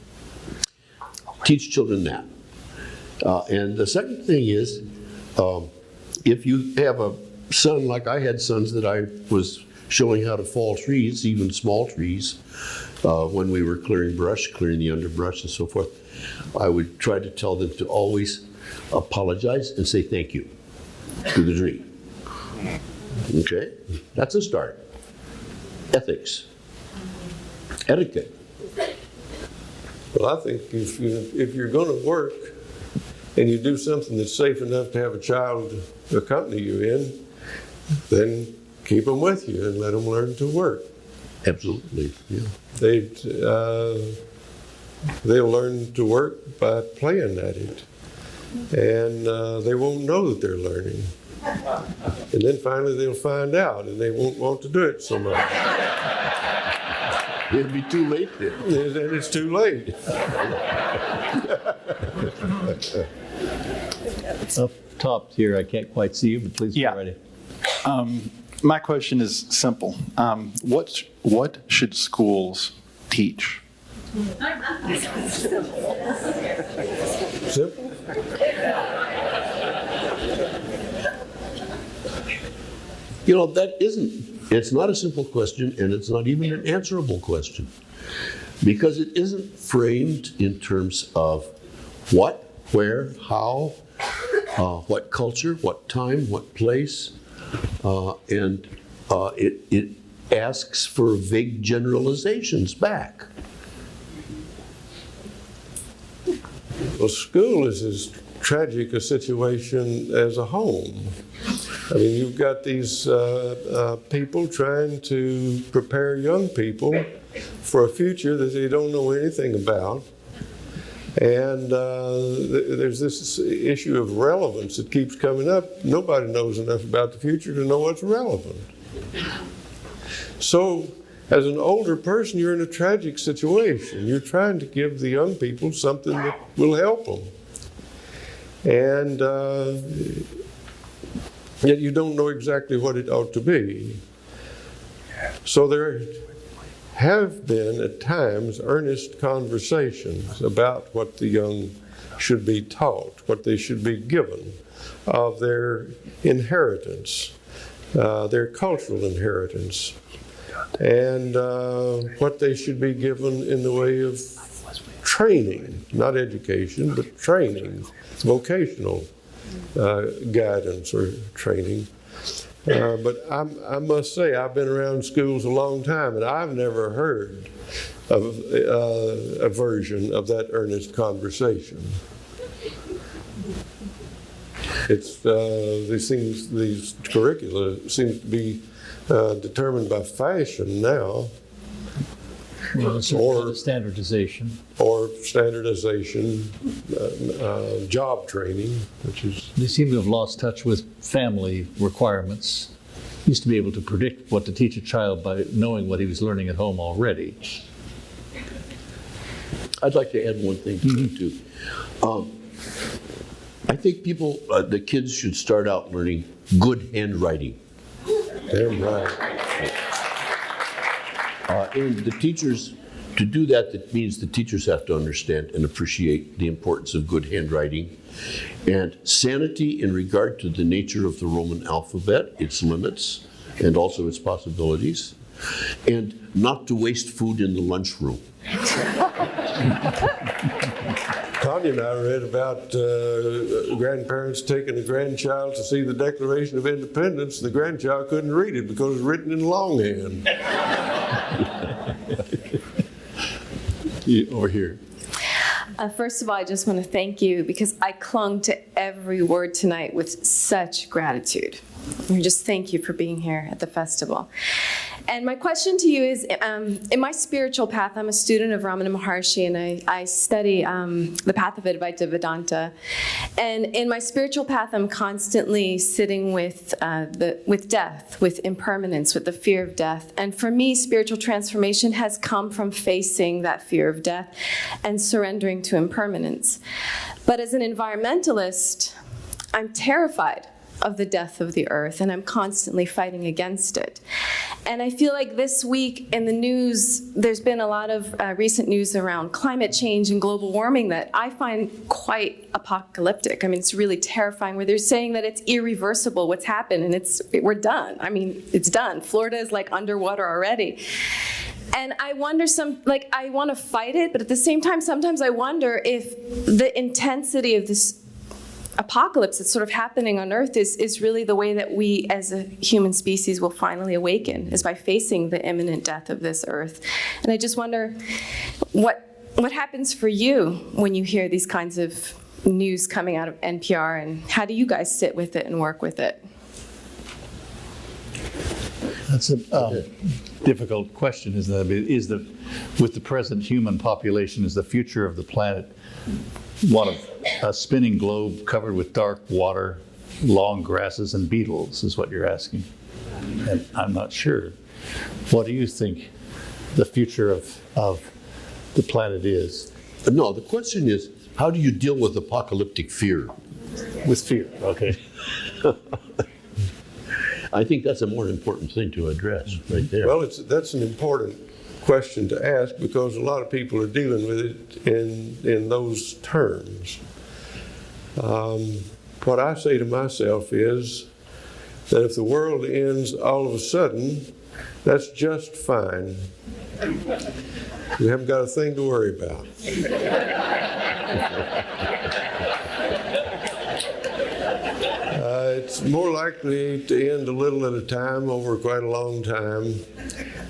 Teach children that. And the second thing is, if you have a son, like I had sons that I was showing how to fall trees, even small trees, when we were clearing the underbrush and so forth, I would try to tell them to always apologize and say thank you to the tree. Okay? That's a start. Ethics. Etiquette. Well, I think if you're going to work and you do something that's safe enough to have a child accompany you in, then keep them with you and let them learn to work. Absolutely. Yeah. They'll learn to work by playing at it, and they won't know that they're learning. And then finally they'll find out, and they won't want to do it so much. It'll be too late then. Then it's too late. Up top here, I can't quite see you, but please Yeah. go ready. My question is simple. What should schools teach? Simple. It's not a simple question, and it's not even an answerable question, because it isn't framed in terms of what, where, how, what culture, what time, what place, and it asks for vague generalizations back. Well, school is as tragic a situation as a home. I mean, you've got these people trying to prepare young people for a future that they don't know anything about. And there's this issue of relevance that keeps coming up. Nobody knows enough about the future to know what's relevant. So as an older person, you're in a tragic situation. You're trying to give the young people something that will help them. And yet you don't know exactly what it ought to be. So there have been, at times, earnest conversations about what the young should be taught, what they should be given of their inheritance, their cultural inheritance, and what they should be given in the way of training, not education, but training, vocational guidance or training. But I must say, I've been around schools a long time, and I've never heard of a version of that earnest conversation. It's these curricula seem to be determined by fashion now. Well, it's or standardization. Or standardization, job training, which is... They seem to have lost touch with family requirements. Used to be able to predict what to teach a child by knowing what he was learning at home already. I'd like to add one thing to that too. I think the kids should start out learning good handwriting. Damn right. And the teachers, to do that, that means the teachers have to understand and appreciate the importance of good handwriting and sanity in regard to the nature of the Roman alphabet, its limits, and also its possibilities, and not to waste food in the lunchroom. Tanya and I read about grandparents taking a grandchild to see the Declaration of Independence. The grandchild couldn't read it because it was written in longhand. Over here. First of all, I just want to thank you because I clung to every word tonight with such gratitude. And just thank you for being here at the festival. And my question to you is, in my spiritual path, I'm a student of Ramana Maharshi, and I study the path of Advaita Vedanta. And in my spiritual path, I'm constantly sitting with death, with impermanence, with the fear of death. And for me, spiritual transformation has come from facing that fear of death and surrendering to impermanence. But as an environmentalist, I'm terrified of the death of the earth, and I'm constantly fighting against it. And I feel like this week in the news, there's been a lot of recent news around climate change and global warming that I find quite apocalyptic. I mean, it's really terrifying, where they're saying that it's irreversible what's happened, and we're done. I mean, it's done. Florida is like underwater already. And I wonder, I want to fight it, but at the same time, sometimes I wonder if the intensity of this apocalypse that's sort of happening on Earth is really the way that we as a human species will finally awaken, is by facing the imminent death of this Earth. And I just wonder what happens for you when you hear these kinds of news coming out of NPR, and how do you guys sit with it and work with it? That's a difficult question, isn't it? With the present human population, is the future of the planet one of a spinning globe covered with dark water, long grasses, and beetles, is what you're asking? And I'm not sure. What do you think the future of the planet is? No, the question is, how do you deal with apocalyptic fear? With fear, okay. I think that's a more important thing to address right there. Well, that's an important question to ask, because a lot of people are dealing with it in those terms. What I say to myself is that if the world ends all of a sudden, that's just fine. We haven't got a thing to worry about. It's more likely to end a little at a time over quite a long time.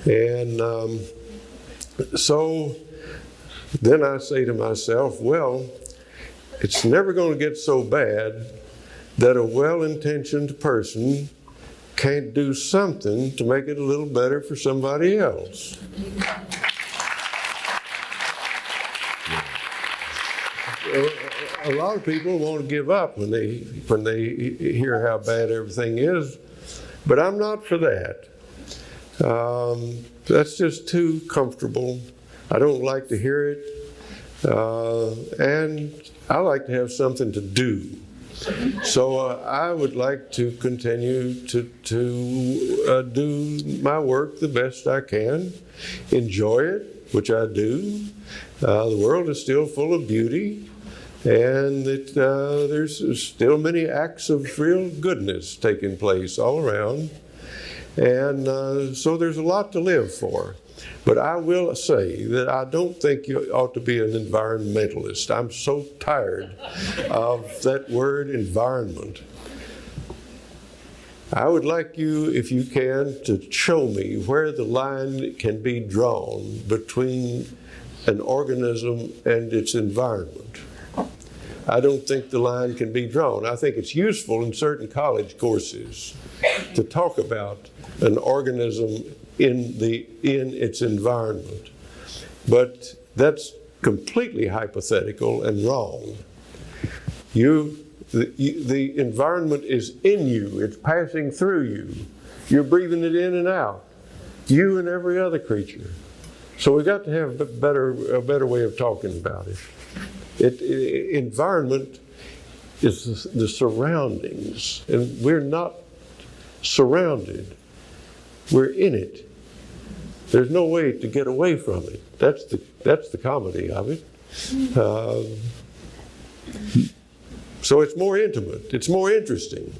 And so then I say to myself, well, it's never going to get so bad that a well-intentioned person can't do something to make it a little better for somebody else. A lot of people want to give up when they hear how bad everything is, but I'm not for that. That's just too comfortable. I don't like to hear it. And I like to have something to do. So I would like to continue to do my work the best I can, enjoy it, which I do. The world is still full of beauty, and there's still many acts of real goodness taking place all around. And so there's a lot to live for. But I will say that I don't think you ought to be an environmentalist. I'm so tired of that word environment. I would like you, if you can, to show me where the line can be drawn between an organism and its environment. I don't think the line can be drawn. I think it's useful in certain college courses to talk about an organism in its environment. But that's completely hypothetical and wrong. The environment is in you. It's passing through you. You're breathing it in and out. You and every other creature. So we've got to have a better way of talking about it. Environment is the surroundings, and we're not surrounded. We're in it. There's no way to get away from it. That's the comedy of it. So it's more intimate. It's more interesting.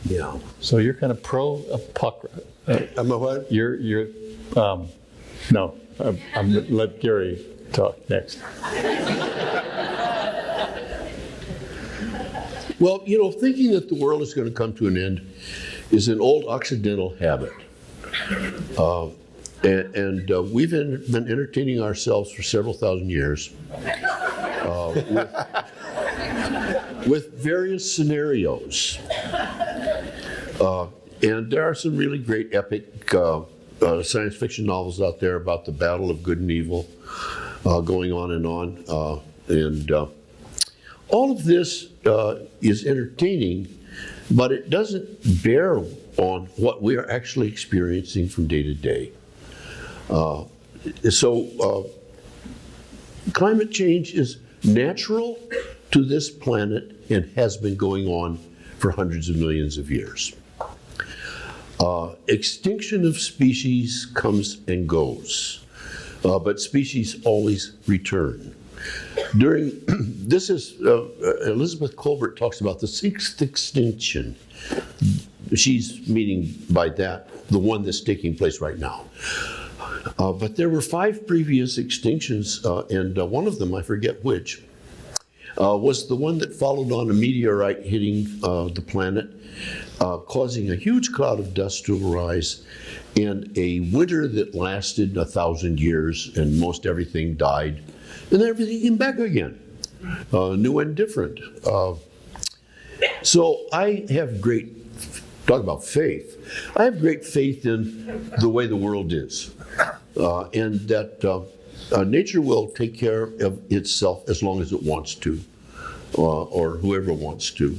Yeah. So you're kind of pro-apocrypha. Am I what? You're no, I'm going to let Gary talk next. Well, you know, thinking that the world is going to come to an end is an old Occidental habit. And we've been entertaining ourselves for several thousand years with various scenarios. And there are some really great epic science fiction novels out there about the battle of good and evil going on. And all of this is entertaining, but it doesn't bear on what we are actually experiencing from day to day. So climate change is natural to this planet and has been going on for hundreds of millions of years. Extinction of species comes and goes, but species always return. This is, Elizabeth Colbert talks about the sixth extinction. She's meaning by that the one that's taking place right now. But there were 5 previous extinctions, and one of them, I forget which, was the one that followed on a meteorite hitting the planet, causing a huge cloud of dust to arise, and a winter that lasted 1,000 years, and most everything died, and then everything came back again, new and different. So I have talk about faith. I have great faith in the way the world is, and that nature will take care of itself as long as it wants to, or whoever wants to.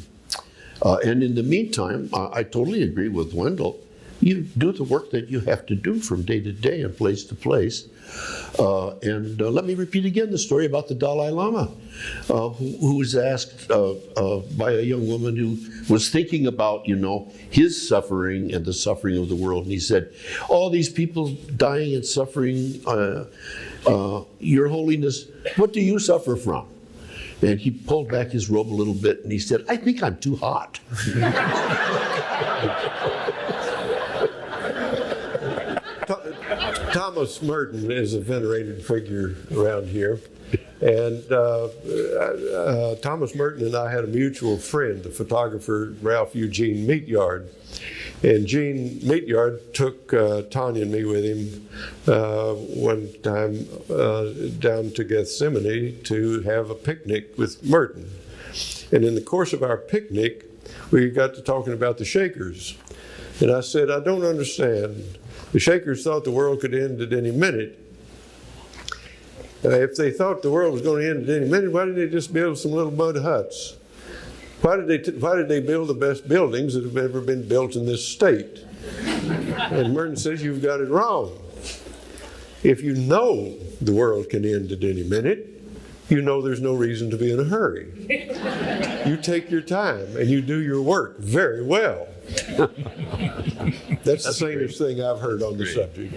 And in the meantime, I totally agree with Wendell. You do the work that you have to do from day to day and place to place. And let me repeat again the story about the Dalai Lama, who was asked by a young woman who was thinking about, his suffering and the suffering of the world. And he said, all these people dying and suffering, Your Holiness, what do you suffer from? And he pulled back his robe a little bit and he said, I think I'm too hot. Thomas Merton is a venerated figure around here. And Thomas Merton and I had a mutual friend, the photographer Ralph Eugene Meatyard. And Gene Meatyard took Tanya and me with him one time down to Gethsemane to have a picnic with Merton. And in the course of our picnic, we got to talking about the Shakers. And I said, I don't understand. The Shakers thought the world could end at any minute. If they thought the world was going to end at any minute, why didn't they just build some little mud huts? Why did they build the best buildings that have ever been built in this state? And Merton says you've got it wrong. If you know the world can end at any minute, you know there's no reason to be in a hurry. You take your time and you do your work very well. That's the sanest thing I've heard on the subject.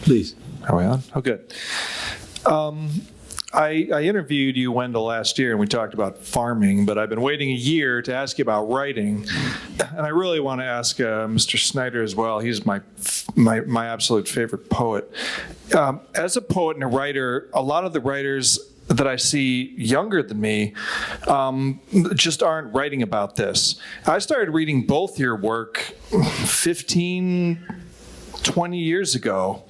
Please. Are we on? Oh, good. I interviewed you, Wendell, last year, and we talked about farming, but I've been waiting a year to ask you about writing. And I really want to ask Mr. Snyder as well. He's my absolute favorite poet. As a poet and a writer, a lot of the writers that I see younger than me just aren't writing about this. I started reading both your work 15, 20 years ago.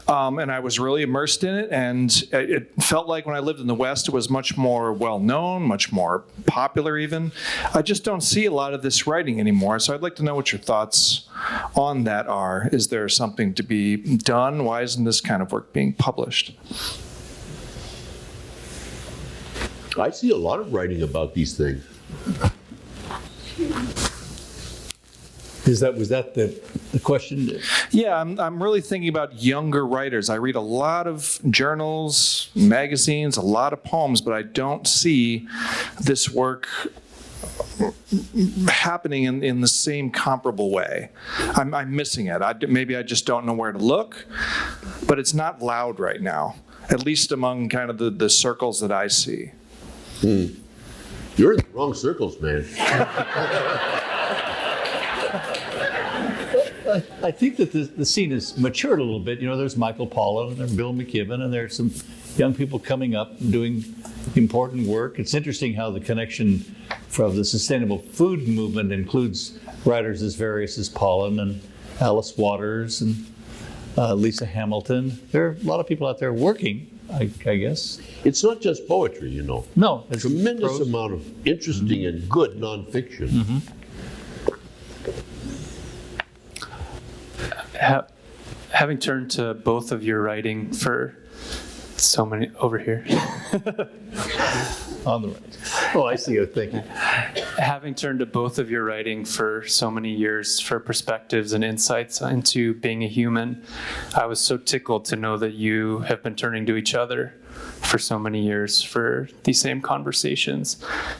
And I was really immersed in it, and it felt like when I lived in the West, it was much more well-known, much more popular even. I just don't see a lot of this writing anymore, so I'd like to know what your thoughts on that are. Is there something to be done? Why isn't this kind of work being published? I see a lot of writing about these things. Was that the question? Yeah, I'm really thinking about younger writers. I read a lot of journals, magazines, a lot of poems, but I don't see this work happening in the same comparable way. I'm missing it. Maybe I just don't know where to look, but it's not loud right now, at least among kind of the circles that I see. You're in the wrong circles, man. I think that the scene has matured a little bit. You know, there's Michael Pollan and there's Bill McKibben, and there's some young people coming up and doing important work. It's interesting how the connection from the sustainable food movement includes writers as various as Pollan and Alice Waters and Lisa Hamilton. There are a lot of people out there working, I guess. It's not just poetry, you know. No, A it's tremendous prose. amount of interesting and good nonfiction. Having turned to both of your writing for so many over here. On the right. Oh, I see you. Thank you. Having turned to both of your writing for so many years for perspectives and insights into being a human, I was so tickled to know that you have been turning to each other for so many years for these same conversations.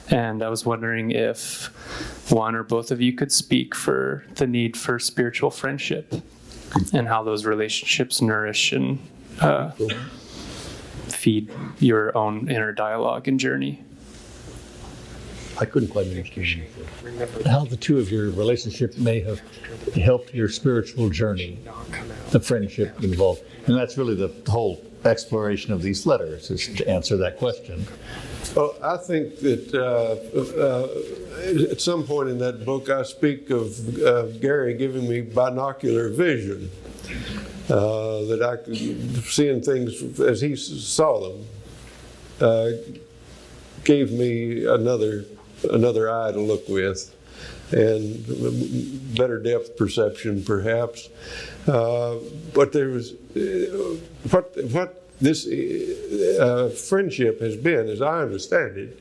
And I was wondering if one or both of you could speak for the need for spiritual friendship and how those relationships nourish and feed your own inner dialogue and journey. I couldn't quite understand how the two of your relationship may have helped your spiritual journey, the friendship involved. And that's really the whole exploration of these letters, is to answer that question. Well, I think that at some point in that book, I speak of Gary giving me binocular vision, that I could, seeing things as he saw them, gave me another eye to look with, and better depth perception, perhaps. But there was what this friendship has been, as I understand it,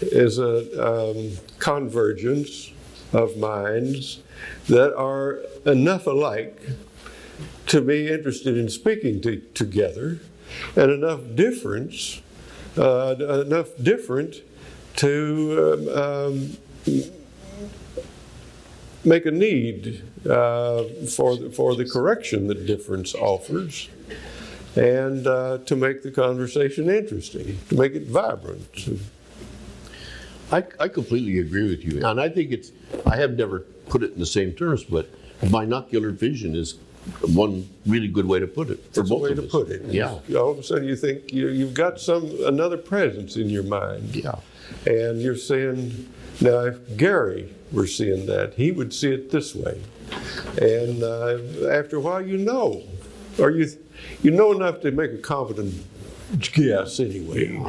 is a convergence of minds that are enough alike to be interested in speaking together, and enough different to make a need for the correction that difference offers, and to make the conversation interesting, to make it vibrant. I completely agree with you. And I think I have never put it in the same terms, but binocular vision is one really good way to put it. For That's a both way of to us. put it. Yeah. All of a sudden you think you've got another presence in your mind. Yeah. And you're saying, now if Gary were seeing that, he would see it this way. And after a while you know, or you know enough to make a confident guess anyway.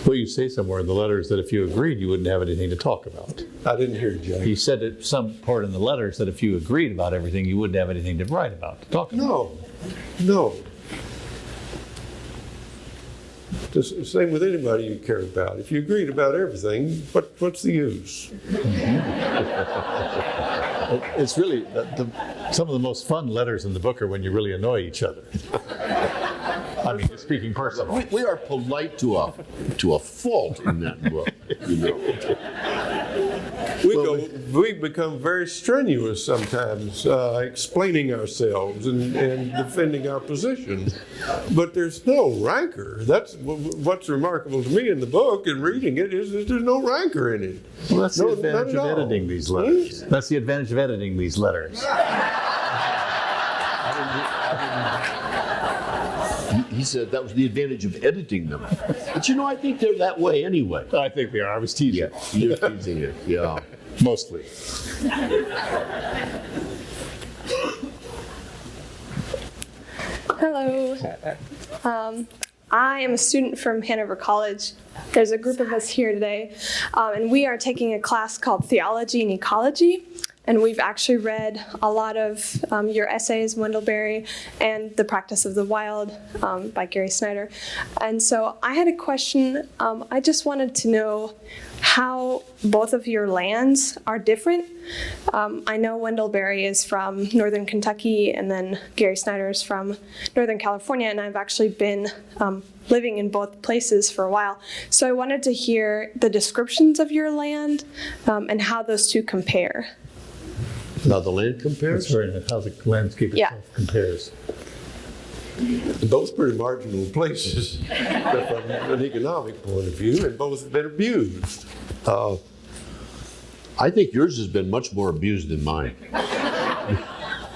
Well, you say somewhere in the letters that if you agreed, you wouldn't have anything to talk about. I didn't hear Jay. You said at some part in the letters that if you agreed about everything, you wouldn't have anything to write about, to talk about. No. The same with anybody you care about. If you agreed about everything, what's the use? It's really, some of the most fun letters in the book are when you really annoy each other. I mean, speaking personally. We are polite to a fault in that book, you know. We become very strenuous sometimes, explaining ourselves and defending our position. But there's no rancor. That's what's remarkable to me in the book and reading it is that there's no rancor in it. Well, that's the No, advantage not of at all. editing these letters. That's the advantage of editing these letters. He said that was the advantage of editing them. But you know, I think they're that way anyway. I think we are. I was teasing. You're teasing it, yeah. Mostly. Hello. I am a student from Hanover College. There's a group of us here today, and we are taking a class called Theology and Ecology. And we've actually read a lot of your essays, Wendell Berry, and The Practice of the Wild by Gary Snyder. And so I had a question. I just wanted to know how both of your lands are different. I know Wendell Berry is from Northern Kentucky, and then Gary Snyder is from Northern California, and I've actually been living in both places for a while. So I wanted to hear the descriptions of your land and how those two compare. Now the land compares? That's very nice, how the landscape Yeah. itself compares. Both pretty marginal places from an economic point of view, and both have been abused. I think yours has been much more abused than mine.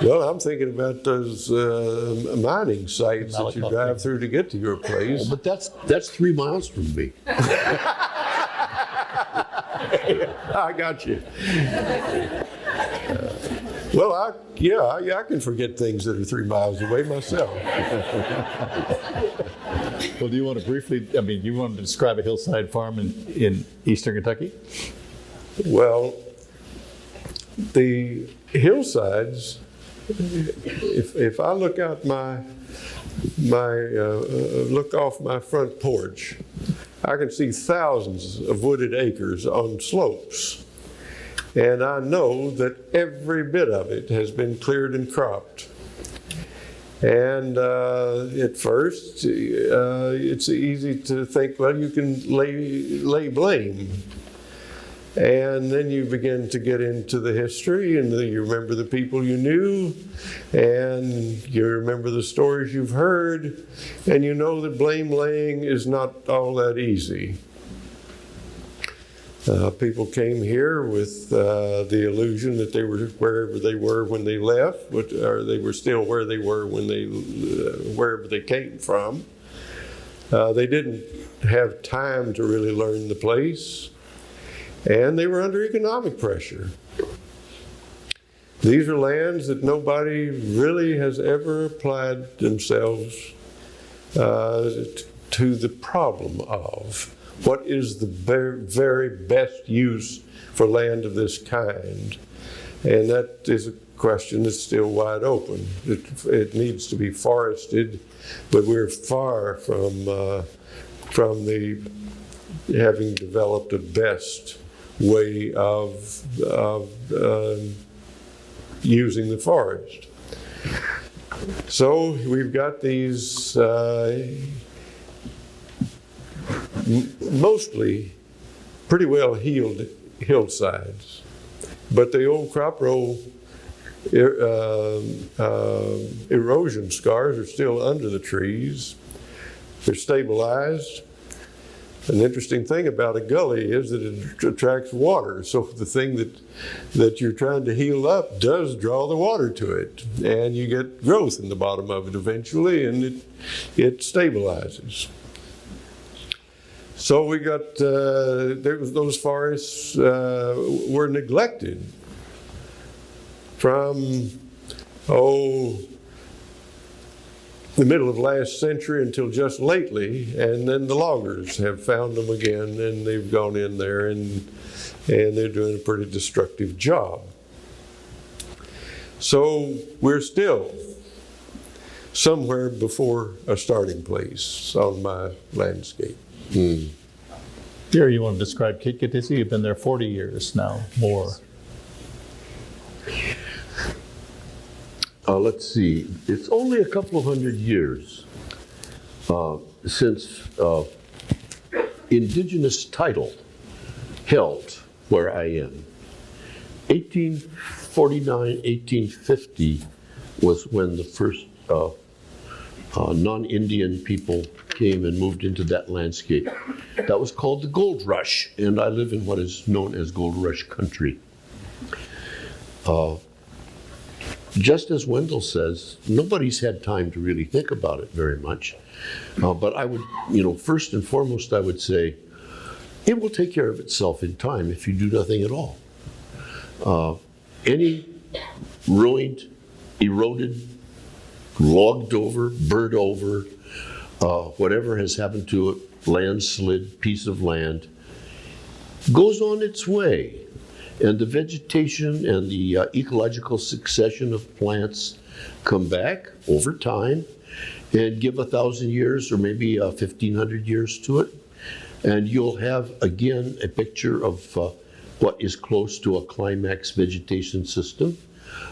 Well, I'm thinking about those mining sites that you drive through to get to your place. But that's 3 miles from me. I got you. Well, I can forget things that are 3 miles away myself. Well, do you want to briefly, you want to describe a hillside farm in eastern Kentucky? Well, the hillsides, if I look out look off my front porch, I can see thousands of wooded acres on slopes. And I know that every bit of it has been cleared and cropped. And at first, it's easy to think, well, you can lay blame. And then you begin to get into the history, and you remember the people you knew, and you remember the stories you've heard, and you know that blame laying is not all that easy. People came here with the illusion that they were wherever they were when they left, or they were still where they were when wherever they came from. They didn't have time to really learn the place, and they were under economic pressure. These are lands that nobody really has ever applied themselves to the problem of. What is the very best use for land of this kind? And that is a question that's still wide open. It needs to be forested, but we're far from having developed a best way of using the forest. So we've got these mostly pretty well healed hillsides, but the old crop roll erosion scars are still under the trees. They're stabilized. An interesting thing about a gully is that it attracts water, so the thing that you're trying to heal up does draw the water to it, and you get growth in the bottom of it eventually, and it stabilizes. So we got, those forests were neglected from, the middle of last century until just lately, and then the loggers have found them again, and they've gone in there, and they're doing a pretty destructive job. So we're still somewhere before a starting place on my landscape. Here, you want to describe Kitkitisi? You've been there 40 years now, more. Let's see, it's only a couple of hundred years since indigenous title held where I am. 1849, 1850 was when the first non-Indian people came and moved into that landscape. That was called the Gold Rush, and I live in what is known as Gold Rush country. Just as Wendell says, nobody's had time to really think about it very much. But I would, first and foremost, I would say, it will take care of itself in time if you do nothing at all. Any ruined, eroded, logged over, burnt over, whatever has happened to it, landslid, piece of land, goes on its way. And the vegetation and the ecological succession of plants come back over time and give 1,000 years or maybe 1,500 years to it. And you'll have, again, a picture of what is close to a climax vegetation system,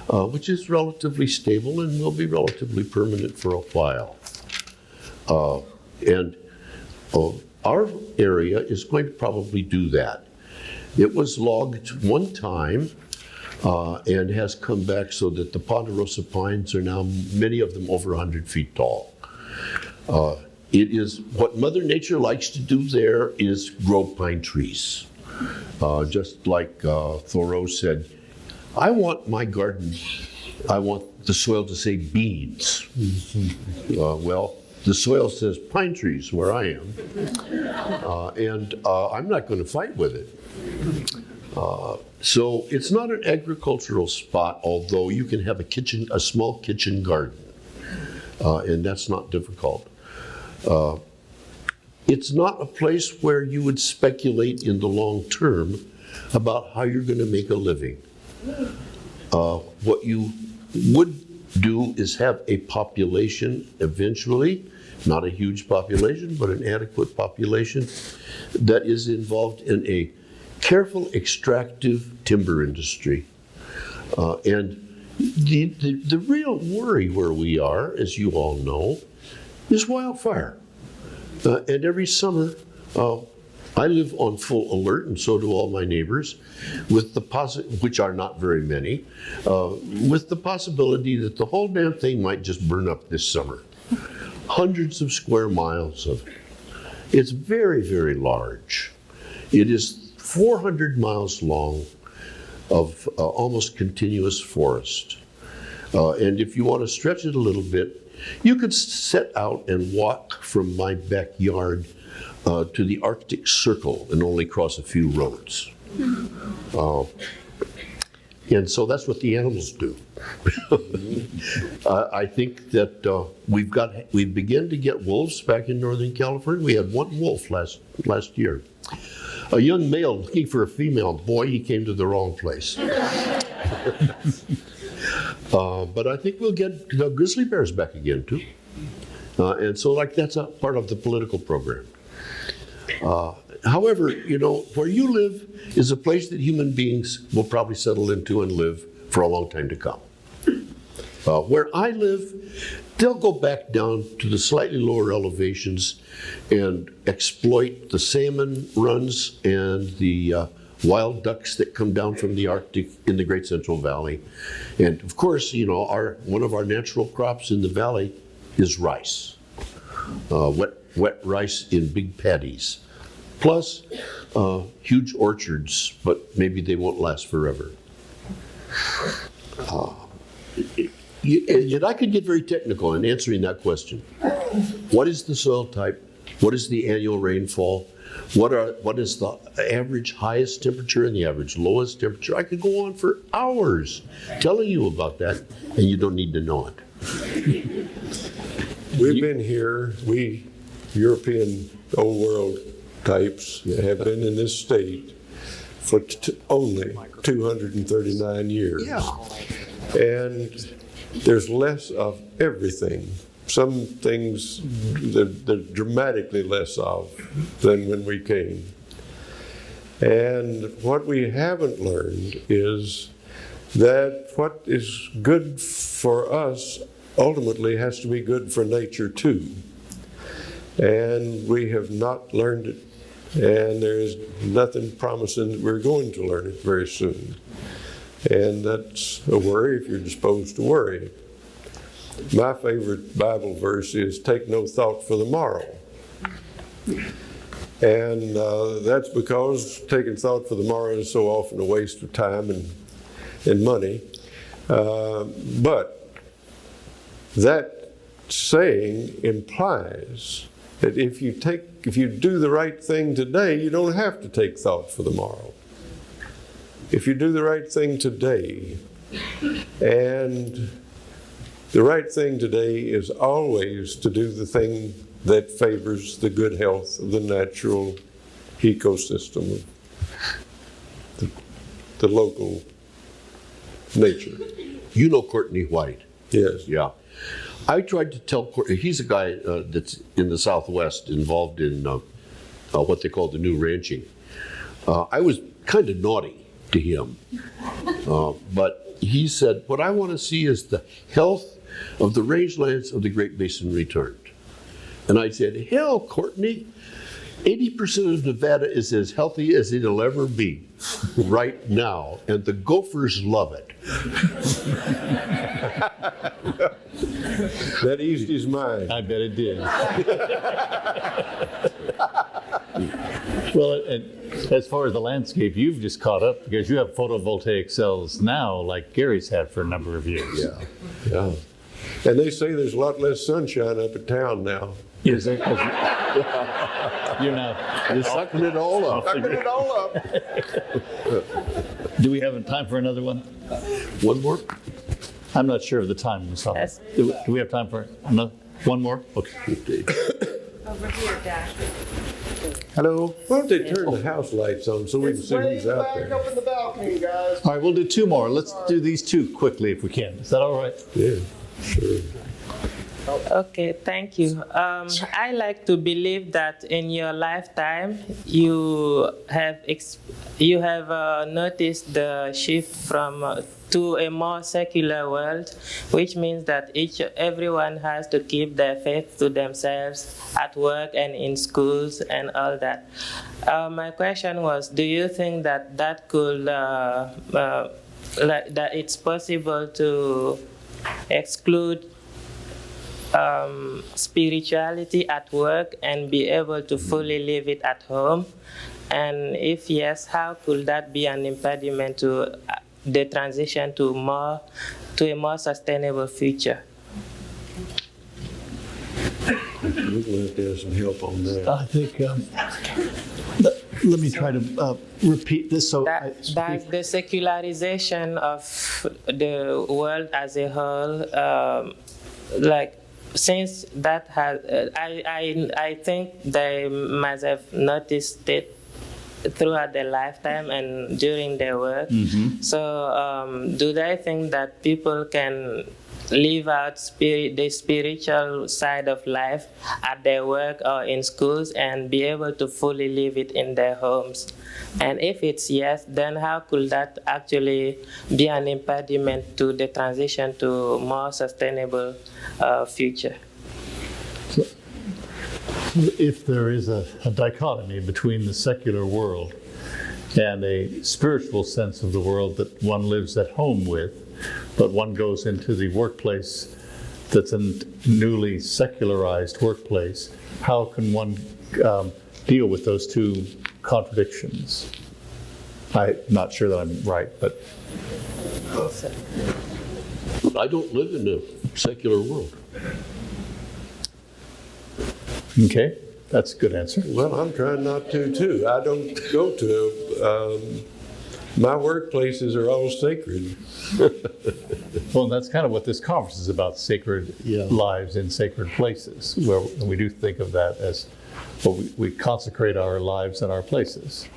which is relatively stable and will be relatively permanent for a while. And our area is going to probably do that. It was logged one time and has come back so that the ponderosa pines are now, many of them, over 100 feet tall. It is, what Mother Nature likes to do there is grow pine trees. Just like Thoreau said, I want my garden, I want the soil to say beans. Well, the soil says pine trees where I am, and I'm not going to fight with it. So it's not an agricultural spot, although you can have a small kitchen garden, and that's not difficult. It's not a place where you would speculate in the long term about how you're going to make a living. What you would do is have a population eventually, not a huge population, but an adequate population that is involved in a careful extractive timber industry. And the real worry where we are, as you all know, is wildfire. And every summer, I live on full alert, and so do all my neighbors, with the which are not very many, with the possibility that the whole damn thing might just burn up this summer. Hundreds of square miles of it. It's very, very large. It is 400 miles long of almost continuous forest. And if you want to stretch it a little bit, you could set out and walk from my backyard to the Arctic Circle and only cross a few roads. And so that's what the animals do. I think that we've begun to get wolves back in Northern California. We had one wolf last year. A young male looking for a female. Boy, he came to the wrong place. But I think we'll get grizzly bears back again too. And so that's a part of the political program. However, where you live is a place that human beings will probably settle into and live for a long time to come. Where I live, they'll go back down to the slightly lower elevations and exploit the salmon runs and the wild ducks that come down from the Arctic in the Great Central Valley. And of course, one of our natural crops in the valley is rice. Wet rice in big paddies. Plus huge orchards, but maybe they won't last forever. And I could get very technical in answering that question. What is the soil type? What is the annual rainfall? What is the average highest temperature and the average lowest temperature? I could go on for hours telling you about that, and you don't need to know it. We've been here, we European old world types have been in this state for only 239 years. Yeah. And there's less of everything. Some things there's dramatically less of than when we came. And what we haven't learned is that what is good for us ultimately has to be good for nature too. And we have not learned it, and there is nothing promising that we're going to learn it very soon. And that's a worry if you're disposed to worry. My favorite Bible verse is, "Take no thought for the morrow." And that's because taking thought for the morrow is so often a waste of time and money. But that saying implies that if you do the right thing today, you don't have to take thought for the morrow. If you do the right thing today, and the right thing today is always to do the thing that favors the good health of the natural ecosystem of the local nature. You know Courtney White? Yes. Yeah. I tried to tell Courtney, he's a guy that's in the Southwest involved in what they call the new ranching. I was kind of naughty to him, but he said, what I want to see is the health of the rangelands of the Great Basin returned. And I said, hell, Courtney, 80% of Nevada is as healthy as it'll ever be right now, and the gophers love it. That eased his mind. I bet it did. Well, and as far as the landscape, you've just caught up because you have photovoltaic cells now like Gary's had for a number of years. Yeah. And they say there's a lot less sunshine up in town now. Is there? You're now You're sucking it all up. Sucking it all up. Do we have time for another one? One more? I'm not sure of the time. Yes. Do we have time for another? One more? Okay. Over here, Dash. Hello. Why don't they turn the house lights on so we can see who's out there? Up in the balcony, guys. All right, we'll do two more. Let's do these two quickly if we can. Is that all right? Yeah, sure. Okay, thank you. I like to believe that in your lifetime you have noticed the shift from to a more secular world, which means that everyone has to keep their faith to themselves at work and in schools and all that. My question was, do you think that could that it's possible to exclude spirituality at work and be able to fully live it at home? And if yes, how could that be an impediment to the transition to a more sustainable future? We're going to have to have some help on that. I think, let me try to repeat this. So Does the secularization of the world as a whole, since that has, I think they must have noticed it throughout their lifetime and during their work. Mm-hmm. So do they think that people can live out the spiritual side of life at their work or in schools and be able to fully live it in their homes? And if it's yes, then how could that actually be an impediment to the transition to a more sustainable future? So, if there is a dichotomy between the secular world and a spiritual sense of the world that one lives at home with, but one goes into the workplace that's a newly secularized workplace, how can one deal with those two contradictions? I'm not sure that I'm right, but... I don't live in a secular world. Okay, that's a good answer. Well, I'm trying not to, too. I don't go to... my workplaces are all sacred. Well, that's kind of what this conference is about, sacred lives in sacred places, where we do think of that as, well, we consecrate our lives and our places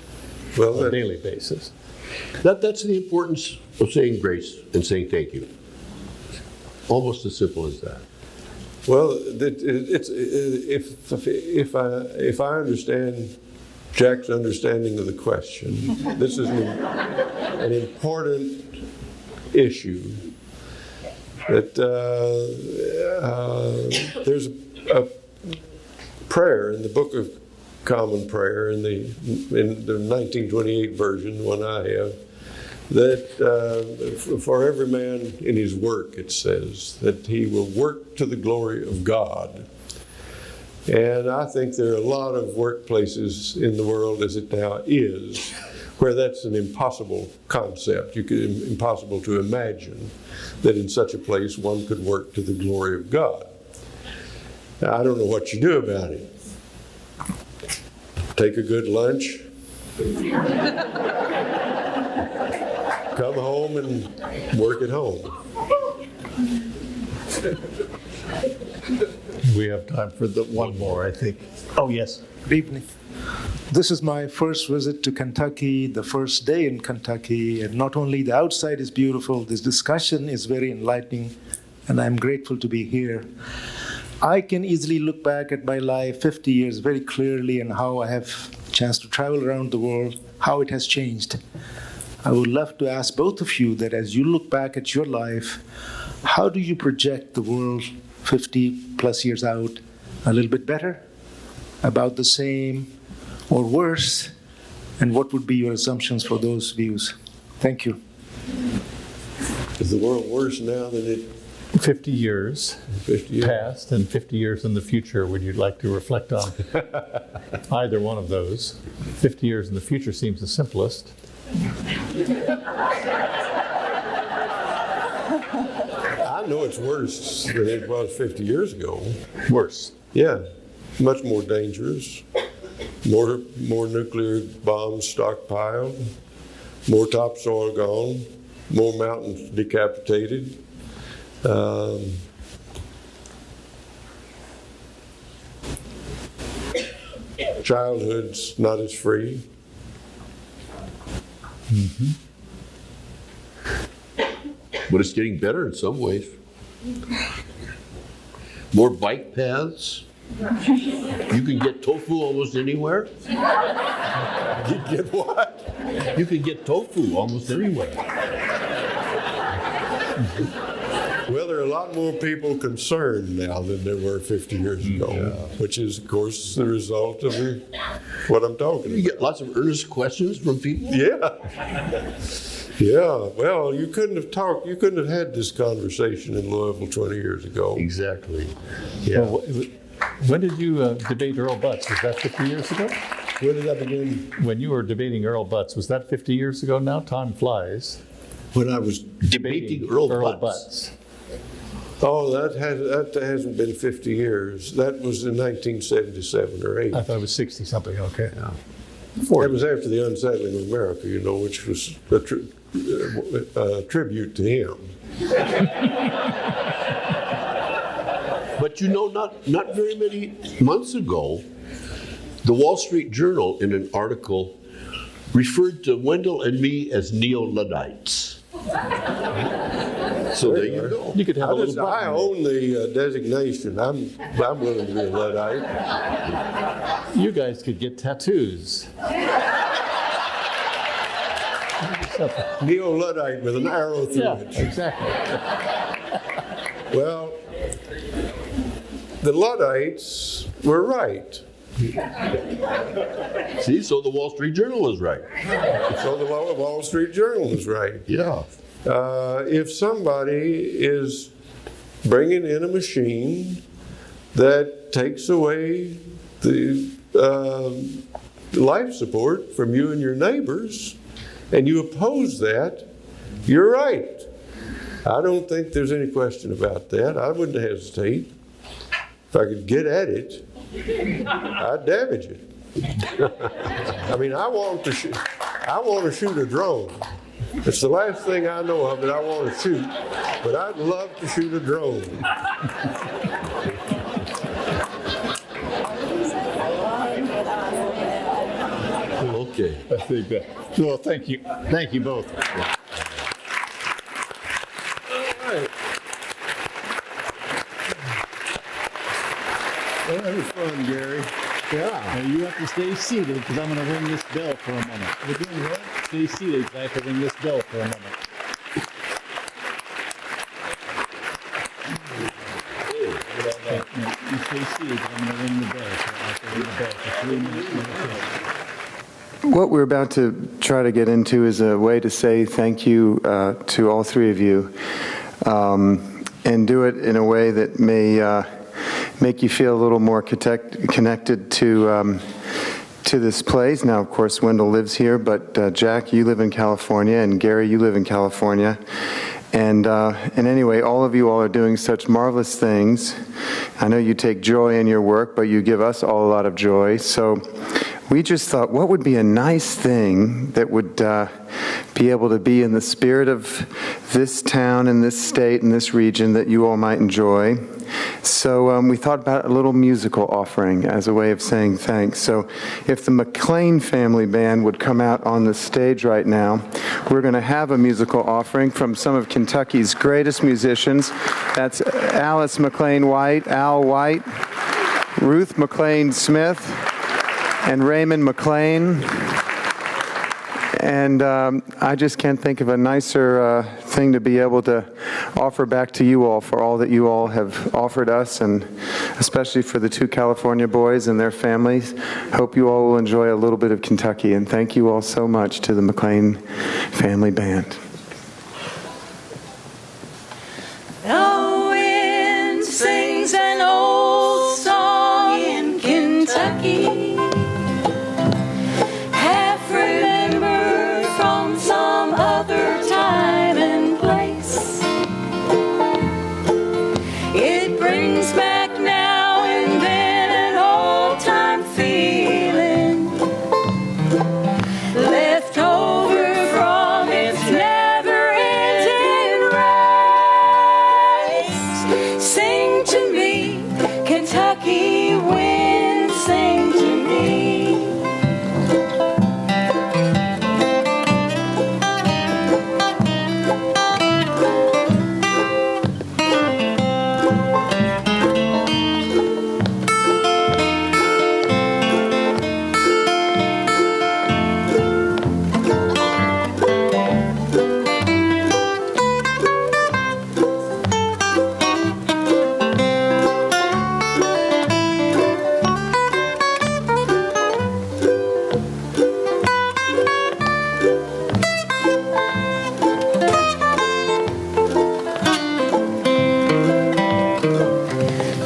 on a daily basis. That's the importance of saying grace and saying thank you. Almost as simple as that. Well, if I understand Jack's understanding of the question, this is an important issue. That there's a prayer in the Book of Common Prayer in the 1928 version, one I have, that for every man in his work, it says, that he will work to the glory of God. And I think there are a lot of workplaces in the world, as it now is, where that's an impossible concept. Impossible to imagine that in such a place one could work to the glory of God. Now, I don't know what you do about it. Take a good lunch, come home and work at home. We have time for one more, I think. Oh, yes. Good evening. This is my first visit to Kentucky, the first day in Kentucky, and not only the outside is beautiful, this discussion is very enlightening, and I'm grateful to be here. I can easily look back at my life 50 years very clearly and how I have a chance to travel around the world, how it has changed. I would love to ask both of you that as you look back at your life, how do you project the world 50 plus years out? A little bit better? About the same? Or worse? And what would be your assumptions for those views? Thank you. Is the world worse now than it 50 years, 50 years past and 50 years in the future, would you like to reflect on either one of those? 50 years in the future seems the simplest. I know it's worse than it was 50 years ago. Worse. Yeah, much more dangerous. More nuclear bombs stockpiled. More topsoil gone. More mountains decapitated. Childhood's not as free. Mm-hmm. But it's getting better in some ways. More bike paths. You can get tofu almost anywhere. You get what? You can get tofu almost anywhere. Well, there are a lot more people concerned now than there were 50 years ago, which is, of course, the result of what I'm talking about. You get lots of earnest questions from people? Yeah. Yeah. Well, you couldn't have had this conversation in Louisville 20 years ago. Exactly. Yeah. Well, when did you debate Earl Butz? Was that 50 years ago? When did I begin? When you were debating Earl Butz, was that 50 years ago now? Time flies. When I was debating Earl Butz. Oh, that hasn't been 50 years. That was in 1977 or 8. I thought it was 60 something. Okay. Yeah. That was after the unsettling of America, which was a tribute to him. But not very many months ago, the Wall Street Journal, in an article, referred to Wendell and me as neo-Luddites. So there you go. You could have a little I own the designation. I'm willing to be a Luddite. You guys could get tattoos. Neo-Luddite with an arrow through it. Exactly. Well, the Luddites were right. See, so the Wall Street Journal was right. So the Wall Street Journal was right. Yeah. If somebody is bringing in a machine that takes away the life support from you and your neighbors, and you oppose that, you're right. I don't think there's any question about that. I wouldn't hesitate. If I could get at it, I'd damage it. I mean, I want to shoot a drone. It's the last thing I know of that I want to shoot, but I'd love to shoot a drone. Okay. I think that. Well, thank you. Thank you both. All right. that was fun, Gary. Yeah. You have to stay seated because I'm going to ring this bell for a moment. We're doing what? Stay seated because I have to ring this bell for a moment. You stay seated because I'm going to ring the bell. So I have to ring the bell for 3 minutes meditation. What we're about to try to get into is a way to say thank you to all three of you, and do it in a way that may make you feel a little more connected to this place. Now, of course, Wendell lives here, but Jack, you live in California, and Gary, you live in California. And anyway, all of you all are doing such marvelous things. I know you take joy in your work, but you give us all a lot of joy. So we just thought, what would be a nice thing that would be able to be in the spirit of this town and this state and this region that you all might enjoy. So we thought about a little musical offering as a way of saying thanks. So if the McLain family band would come out on the stage right now, we're going to have a musical offering from some of Kentucky's greatest musicians. That's Alice McLain White, Al White, Ruth McLain Smith, and Raymond McLain. And I just can't think of a nicer thing to be able to offer back to you all for all that you all have offered us, and especially for the two California boys and their families. Hope you all will enjoy a little bit of Kentucky, and thank you all so much to the McLain family band. The wind sings an old song in Kentucky, half remembered from some other time and place. It brings back now and then an old-time feeling left over from its never-ending race. Sing to me, Kentucky wind, sing to me.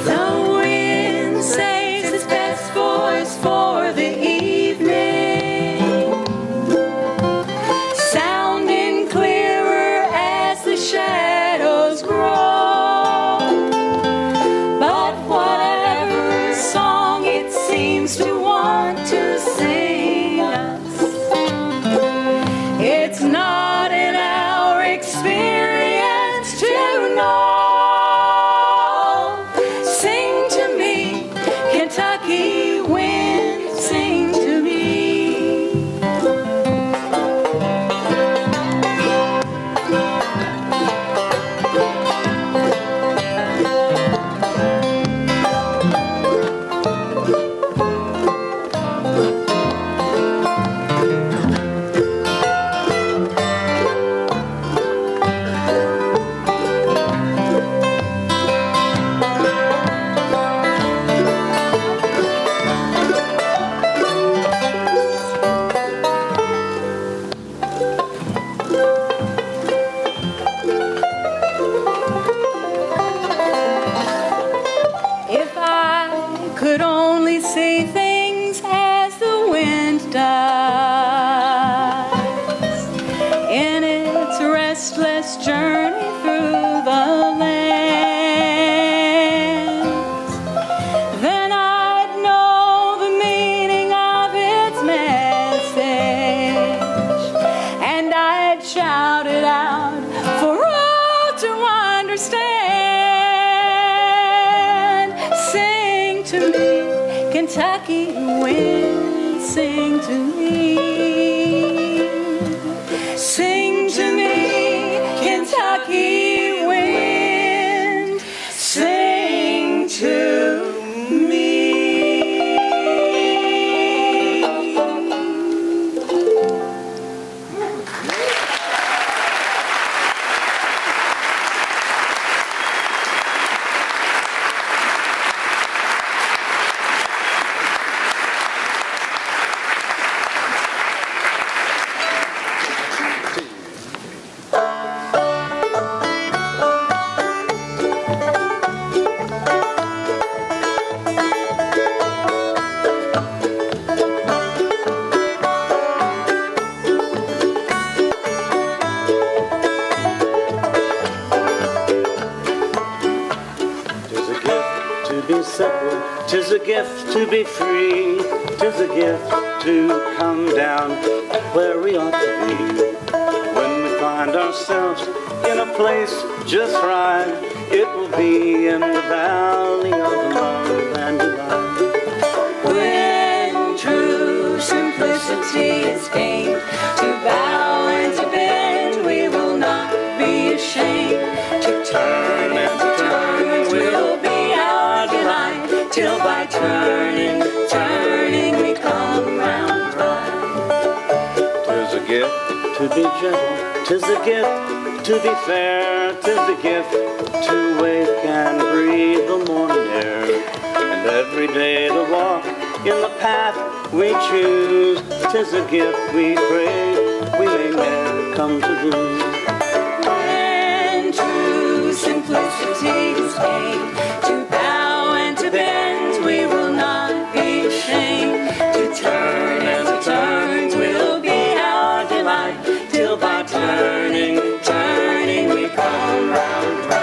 The wind saves its best voice for the evening, sounding clearer as the shadows grow. But whatever song it seems to want to sing us, it's not in our experience to know. Sing to me, Kentucky wind, sing to me. If I could only see things as the wind does in its restless journey through the land, then I'd know the meaning of its message, and I'd shout it out for all to understand. Sing to me, Kentucky wind, sing to me. Sing to me, Kentucky wind, sing to me. simple. 'Tis a gift to be free. 'Tis a gift to come down where we ought to be. When we find ourselves in a place just right, it will be in the valley of love and delight. When true simplicity is gained, to bow and to bend, we will not be ashamed. To turn and to turn will be our delight, till by turning, turning we come round right. 'Tis a gift to be gentle, 'tis a gift to be fair, 'tis a gift to wake and breathe the morning air, and every day to walk in the path we choose. 'Tis a gift we pray we may never come to lose. When true simplicity is gained, to bow and to bend, we will not be ashamed. To turn and to turn will be our delight, till by turning, turning we come round right.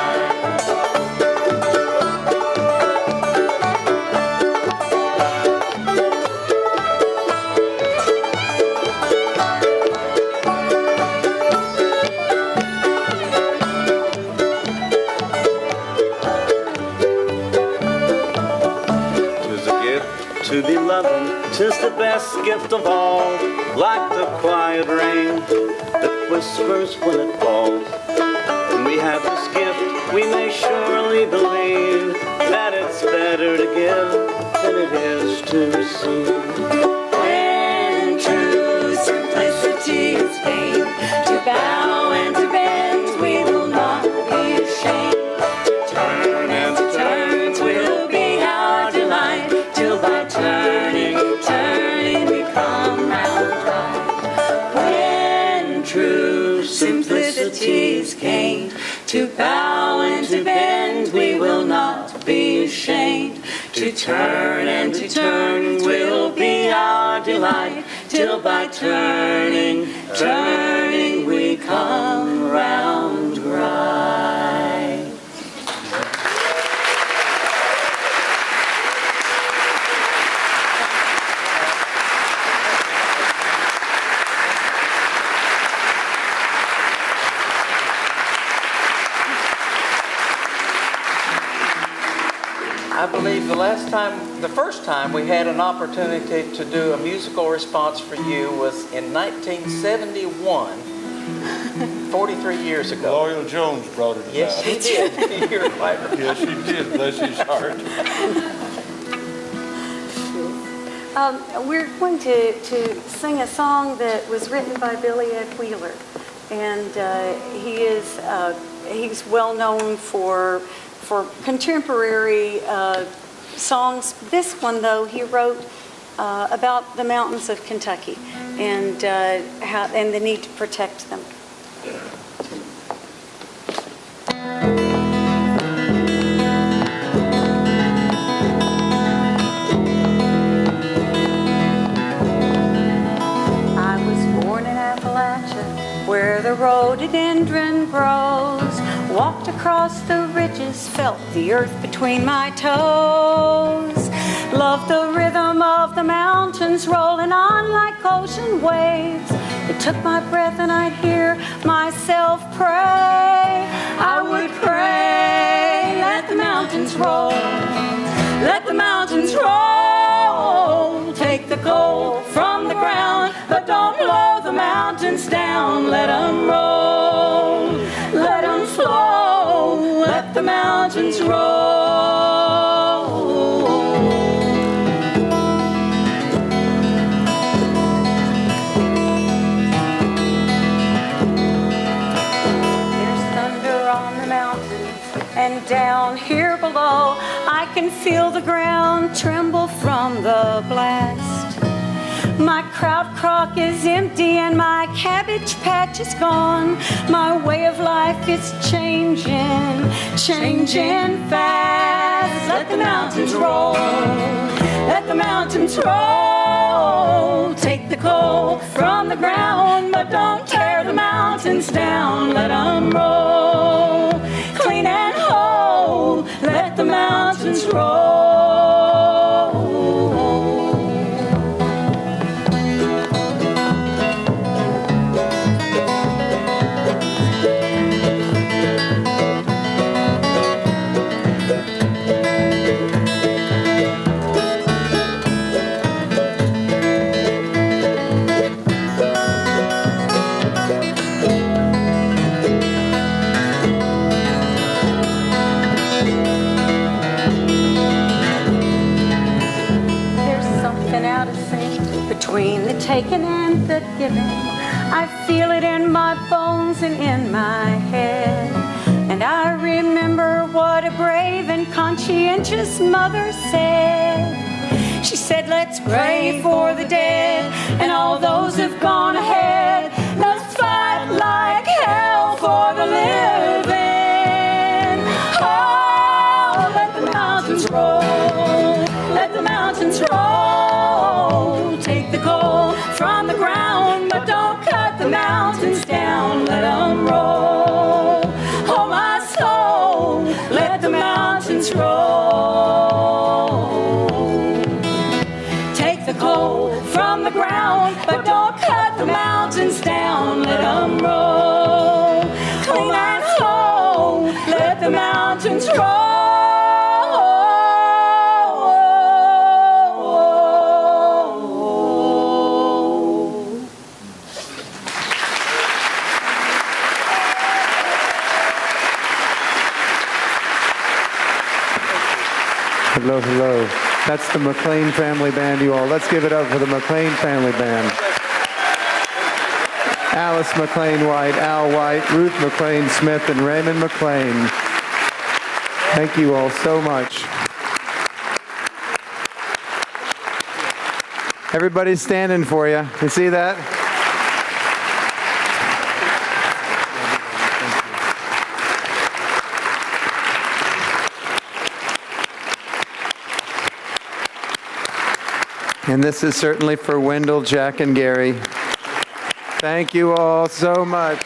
To be loving, 'tis the best gift of all, like the quiet rain that whispers when it falls. When we have this gift, we may surely believe that it's better to give than it is to receive. When true simplicity is gained, to bow and to bend, we will not be ashamed. To turn and to turn will be our delight, till by turning, turning we come round right. When true simplicity is gained, to bow and to bend, we will not be ashamed. To turn and to turn will be our delight, till by turning, turning we come round right. I believe the first time we had an opportunity to do a musical response for you was in 1971, 43 years ago. Loyal Jones brought it about. Yes, he did. You're quite right. Yes, he did. Bless his heart. We're going to sing a song that was written by Billy Ed Wheeler, and he's well known for contemporary songs. This one, though, he wrote about the mountains of Kentucky and the need to protect them. I was born in Appalachia, where the rhododendron grows. Walked across the ridges, felt the earth between my toes. Loved the rhythm of the mountains rolling on like ocean waves. It took my breath and I'd hear myself pray. I would pray, let the mountains roll. Let the mountains roll. Take the coal from the ground, but don't blow the mountains down. Let them roll. Let them flow, let the mountains roll. There's thunder on the mountains and down here below. I can feel the ground tremble from the blast. My kraut crock is empty and my cabbage patch is gone. My way of life is changing, changing fast. Let the mountains roll, let the mountains roll. Take the coal from the ground, but don't tear the mountains down. Let them roll, clean and whole. Let the mountains roll. taking and the giving. I feel it in my bones and in my head. And I remember what a brave and conscientious mother said. She said, let's pray for the dead and all those who've gone ahead. Let's fight like hell for the living. Oh, let the mountains roll. Let the mountains roll. Take the coal from the ground, but don't cut the mountains down. Let them roll. Oh, my soul, let the mountains roll. Take the coal from the ground, but don't cut the mountains down. Let them roll. Clean and slow, let the mountains roll. Hello, hello. That's the McLain Family Band, you all. Let's give it up for the McLain Family Band. Alice McLain White, Al White, Ruth McLain Smith, and Raymond McLain. Thank you all so much. Everybody's standing for you. You see that? And this is certainly for Wendell, Jack, and Gary. Thank you all so much.